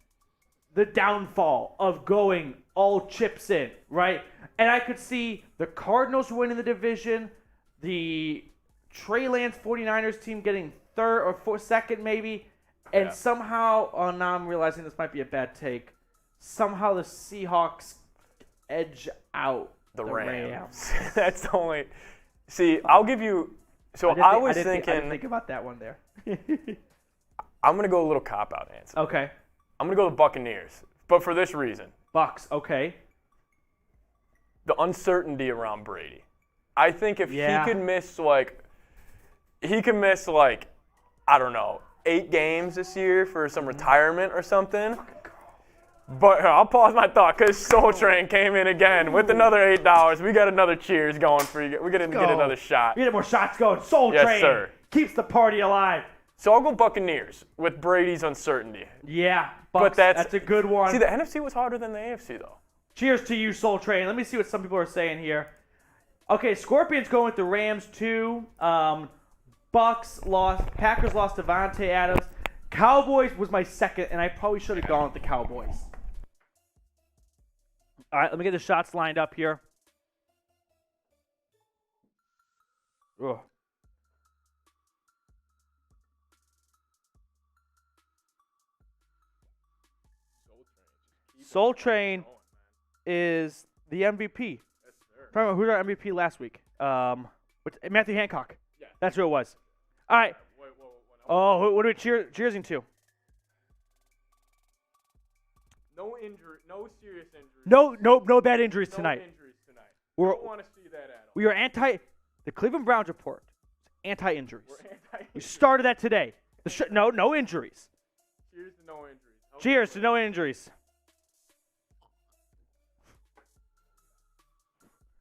the downfall of going all chips in, right? And I could see the Cardinals winning the division, the Trey Lance 49ers team getting third or second maybe, And Yeah. somehow, now I'm realizing this might be a bad take. Somehow the Seahawks edge out The Rams. That's the only. See, I'll give you. So I didn't thinking. think about that one there. I'm gonna go a little cop out answer. Okay. I'm gonna go the Buccaneers, but for this reason: Bucks. Okay. the uncertainty around Brady. I think if Yeah. he could miss like, I don't know, 8 games this year for some retirement or something. But I'll pause my thought because Soul Train came in again with another $8. We got another cheers going for you. We're gonna get another shot. We get more shots going. Soul Yes, Train sir. keeps the party alive. So I'll go Buccaneers with Brady's uncertainty. Yeah, Bucks, that's a good one. See, the NFC was harder than the AFC though. Cheers to you, Soul Train. Let me see what some people are saying here. Okay, Scorpions going with the Rams too. Bucks lost. Packers lost Devontae Adams. Cowboys was my second, and I probably should have gone with the Cowboys. All right, let me get the shots lined up here. Ugh. Soul Train is the MVP. Who's our MVP last week? Matthew Hancock. Yeah. That's who it was. All right. Oh, what are we cheersing to? No injury, no serious injury. No bad injuries tonight. injuries tonight. We're- don't want to see that at all. We are the Cleveland Browns report. Anti-injuries. We're anti. We started that today. No injuries. Cheers to no injuries. Okay. Cheers to no injuries.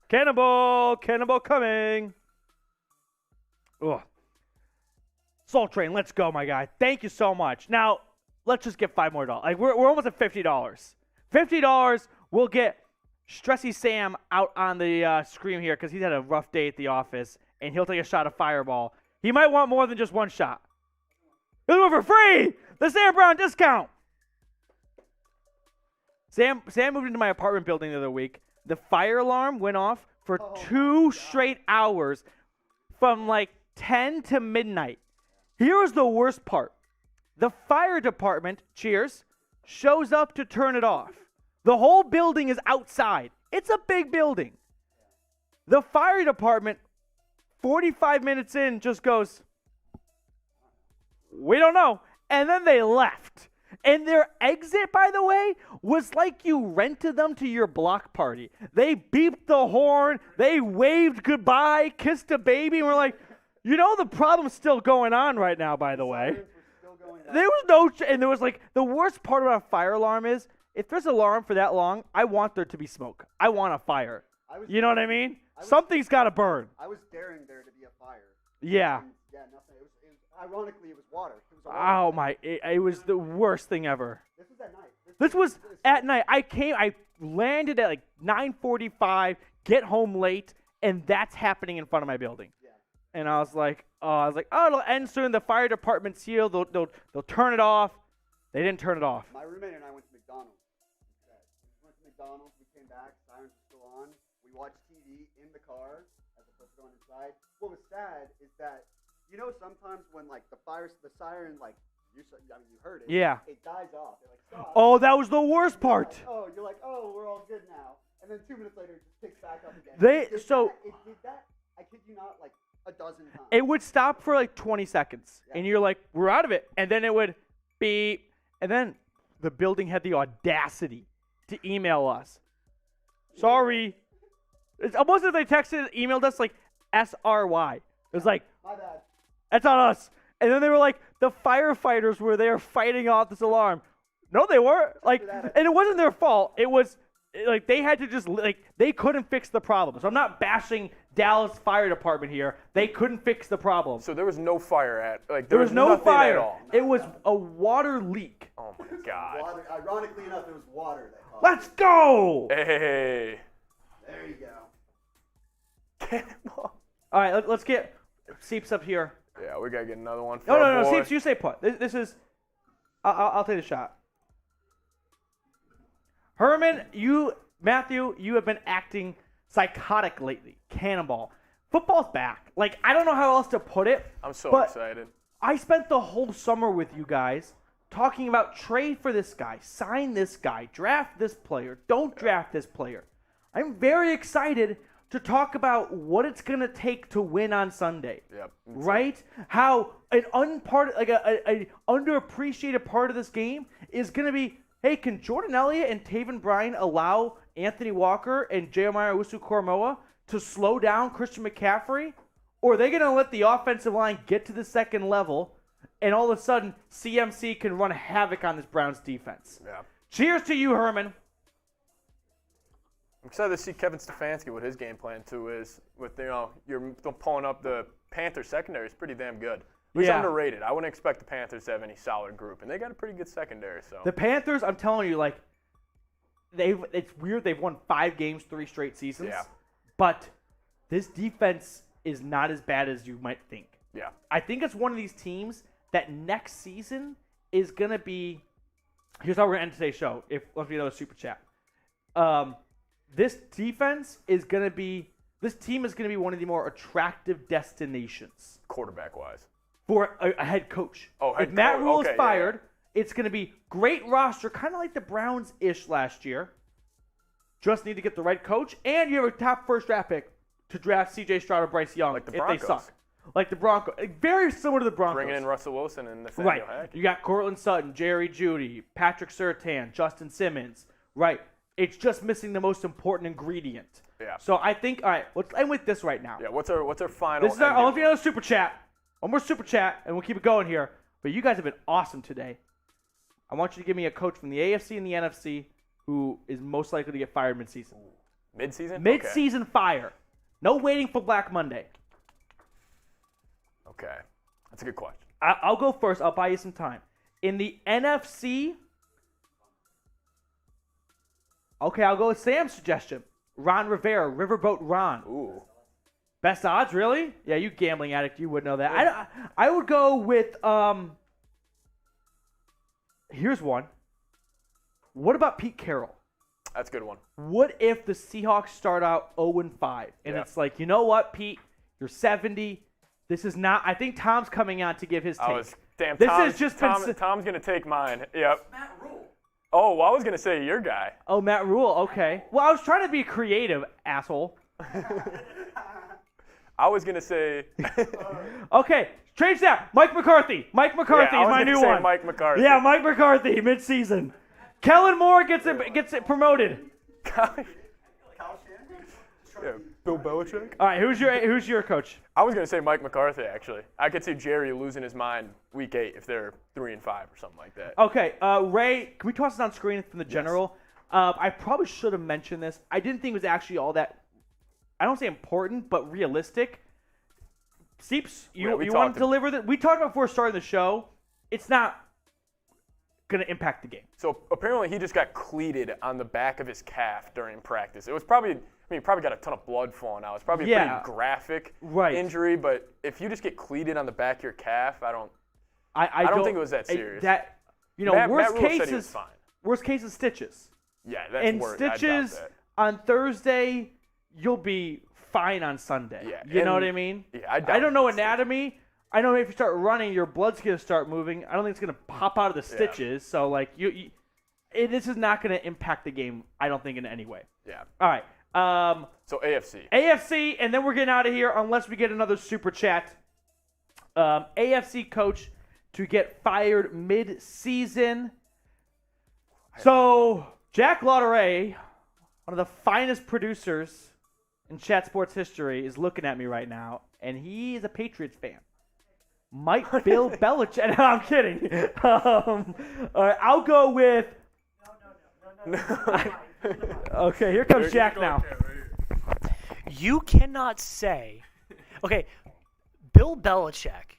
Cannibal coming. Ugh. Soul Train, let's go, my guy. Thank you so much. Now, let's just get $5 more. Like we're almost at $50. $50, we'll get Stressy Sam out on the screen here because he's had a rough day at the office, and he'll take a shot of Fireball. He might want more than just one shot. He'll do it for free. The Sam Brown discount. Sam moved into my apartment building the other week. The fire alarm went off for 2 straight hours from like 10 to midnight. Here was the worst part. The fire department, cheers, shows up to turn it off. The whole building is outside. It's a big building. The fire department, 45 minutes in, just goes, we don't know. And then they left. And their exit, by the way, was like you rented them to your block party. They beeped the horn. They waved goodbye, kissed a baby, and we're like, you know the problem's still going on right now, by the way. There was and there was like, the worst part about a fire alarm is, if there's an alarm for that long, I want there to be smoke. I want a fire. You know what I mean? Something's got to burn. I was daring there to be a fire. Yeah. And, yeah, nothing. Ironically, it was water. It was Oh my! It was the worst thing ever. This was at night. This was at night. I landed at like 9:45. Get home late, and that's happening in front of my building. Yeah. And I was like, oh, it'll end soon. The fire department's here. They'll turn it off. They didn't turn it off. My roommate and I went to McDonald's. We went to McDonald's. We came back. Sirens were still on. We watched TV in the car as opposed to going inside. What was sad is that, you know, sometimes when like the siren, like you heard it. Yeah. It dies off. It like stops. Oh, that was the worst part. You're like, we're all good now. And then 2 minutes later, it just picks back up again. It did that. I kid you not, like a dozen times. It would stop for like 20 seconds, and you're like, we're out of it. And then it would beep, and then the building had the audacity to email us. Sorry. It's almost as if they emailed us like SRY. It was like, My bad. that's on us. And then they were like, the firefighters were there fighting off this alarm. No, they weren't. Like, and it wasn't their fault. It was like they had to just they couldn't fix the problem. So I'm not bashing Dallas Fire Department here. They couldn't fix the problem. So there was no fire There was no nothing fire. at all. It was a water leak. Oh my God. Water. Ironically enough, it was water that caused Let's go. Hey. it. There you go. Cannonball. All right, let's get Seeps up here. Yeah, we gotta get another one. For No, our boy. Seeps, you say put. This is. I'll take the shot. Herman, Matthew, you have been acting psychotic lately. Cannonball. Football's back. Like, I don't know how else to put it. I'm so but excited. I spent the whole summer with you guys talking about trade for this guy, sign this guy, draft this player, don't draft this player. I'm very excited to talk about what it's going to take to win on Sunday. Yep. Right? How an an underappreciated part of this game is going to be, hey, can Jordan Elliott and Taven Bryan allow Anthony Walker and Jeremiah Owusu-Koramoah to slow down Christian McCaffrey? Or are they going to let the offensive line get to the second level and all of a sudden CMC can run havoc on this Browns defense? Yeah. Cheers to you, Herman. I'm excited to see Kevin Stefanski, what his game plan too is. With you're pulling up the Panthers secondary is pretty damn good. It's underrated. I wouldn't expect the Panthers to have any solid group, and they got a pretty good secondary. So the Panthers, I'm telling you, like it's weird. They've won 5 games, 3 straight seasons. Yeah. But this defense is not as bad as you might think. Yeah. I think it's one of these teams that next season is gonna be. Here's how we're gonna end today's show. Let's be another super chat. This defense is going to be – this team is going to be one of the more attractive destinations. Quarterback-wise. For a head coach. Oh, head If Matt coach. Rule Okay, is fired, it's going to be great roster, kind of like the Browns-ish last year. Just need to get the right coach, and you have a top first draft pick to draft C.J. Stroud or Bryce Young Like the if Broncos. they suck. Like the Broncos. Very similar to the Broncos. Bringing in Russell Wilson and Nathaniel Hackett. You got Cortland Sutton, Jerry Jeudy, Patrick Surtain, Justin Simmons. Right. It's just missing the most important ingredient. Yeah. So I think, all right, let's end with this right now. Yeah. What's our final? This is our, I'll another super chat. One more super chat, and we'll keep it going here. But you guys have been awesome today. I want you to give me a coach from the AFC and the NFC who is most likely to get fired midseason. Mid-season? Mid-season fire. No waiting for Black Monday. Okay. That's a good question. I'll go first. I'll buy you some time. In the NFC, okay, I'll go with Sam's suggestion. Ron Rivera, Riverboat Ron. Ooh. Best odds, really? Yeah, you gambling addict, you would know that. I would go with, here's one. What about Pete Carroll? That's a good one. What if the Seahawks start out 0-5? And Yeah. it's like, you know what, Pete? You're 70. This is not, I think Tom's coming on to give his take. Tom's going to take mine. Yep. Matt Rule. Oh, well, I was going to say your guy. Oh, Matt Rule, okay. Well, I was trying to be creative, asshole. I was going to say. Okay, change that. Mike McCarthy. Mike McCarthy Yeah, I is was my gonna new say one. Mike McCarthy. Yeah, Mike McCarthy, mid-season. Kellen Moore gets it promoted. Yeah, Bill Belichick. All right, who's your coach? I was going to say Mike McCarthy, actually. I could see Jerry losing his mind week 8 if they're 3-5 or something like that. Okay, Ray, can we toss this on screen from the general? I probably should have mentioned this. I didn't think it was actually all that, I don't say important, but realistic. Seeps, you want to deliver that? We talked about before starting the show. It's not going to impact the game. So apparently he just got cleated on the back of his calf during practice. It was probably, he probably got a ton of blood flowing out. It's probably a pretty graphic injury, but if you just get cleated on the back of your calf, I don't think it was that serious. Worst Rule said he was fine. Worst case is stitches. Yeah, that's and worse. stitches on Thursday, you'll be fine on Sunday. Yeah, you know what I mean? Yeah, I don't know anatomy. I know if you start running, your blood's going to start moving. I don't think it's going to pop out of the stitches. So, like, this is not going to impact the game, I don't think, in any way. Yeah. All right. So AFC. AFC, and then we're getting out of here unless we get another super chat. AFC coach to get fired mid-season. So, Jack Lauderay, one of the finest producers in Chat Sports history, is looking at me right now, and he is a Patriots fan. Might Bill Belichick. No, I'm kidding. All right, I'll go with. No. Okay, here comes Jack now. You cannot say. Okay, Bill Belichick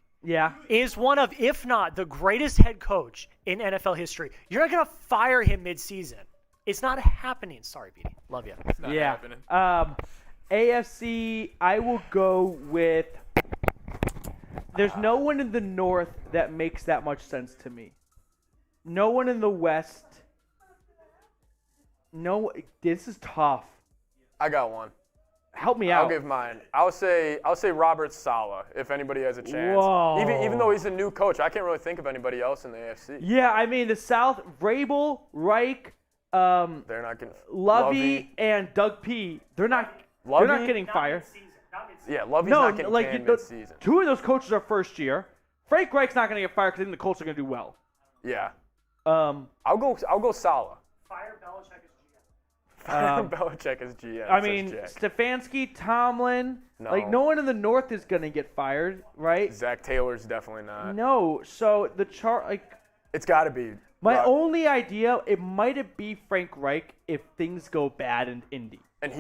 is one of, if not the greatest head coach in NFL history. You're not going to fire him mid-season. It's not happening. Sorry, Petey. Love you. It's not happening. AFC, I will go with. There's no one in the North that makes that much sense to me. No one in the West. No, this is tough. I got one. Help me out. I'll give mine. I'll say Robert Saleh if anybody has a chance. Whoa. Even though he's a new coach, I can't really think of anybody else in the AFC. Yeah, I mean the South, Vrabel, Reich, They're not getting Lovey, and Doug P. They're not getting fired. Yeah, Lovey's No, not getting like canned mid-season. two of those coaches are first year. Frank Reich's not going to get fired because I think the Colts are going to do well. Yeah. Um, I'll go Saleh. Fire Belichick as GM. Fire Belichick as GM. I says mean, Jack. Stefanski, Tomlin, No. like no one in the North is going to get fired, right? Zach Taylor's definitely not. No, so the chart, like It's got to be. my only idea, it might be Frank Reich if things go bad in Indy. And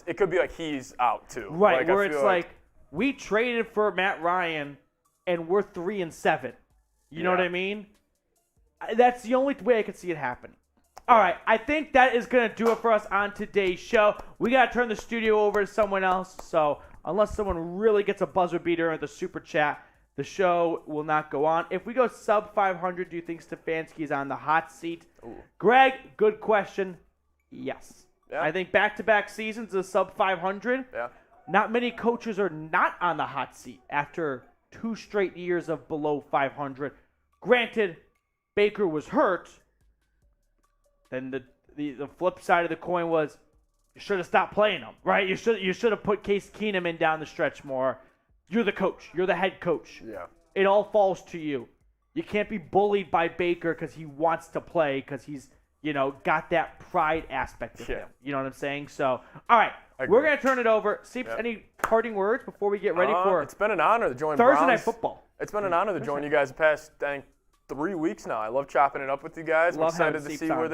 it could be like he's out too. Right, Like, I where feel it's like we traded for Matt Ryan and we're 3-7. You know what Yeah. I mean? That's the only way I could see it happen. All right, I think that is going to do it for us on today's show. We got to turn the studio over to someone else. So unless someone really gets a buzzer beater at the super chat, the show will not go on. If we go sub 500, do you think Stefanski is on the hot seat? Ooh. Greg, good question. Yes. Yeah. I think back-to-back seasons of sub 500. Yeah. Not many coaches are not on the hot seat after 2 straight years of below 500. Granted, Baker was hurt. Then the flip side of the coin was you should have stopped playing him, right? You should have put Case Keenum in down the stretch more. You're the coach. You're the head coach. Yeah. It all falls to you. You can't be bullied by Baker because he wants to play because he's got that pride aspect of him. You know what I'm saying? So, all right, we're going to turn it over. Seeps, any parting words before we get ready for It's been an honor to join Thursday Browns. Night Football. It's been an honor to join you guys the past, I think, 3 weeks now. I love chopping it up with you guys. I'm Love excited having to Seeps see where on.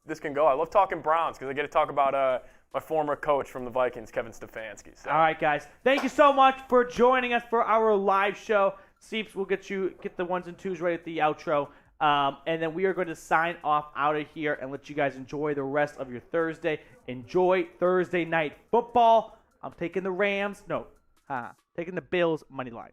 this can go. I love talking Browns because I get to talk about my former coach from the Vikings, Kevin Stefanski. So. All right, guys. Thank you so much for joining us for our live show. Seeps, we'll get the ones and twos right at the outro. And then we are going to sign off out of here and let you guys enjoy the rest of your Thursday. Enjoy Thursday Night Football. I'm taking the Rams. No, taking the Bills money line.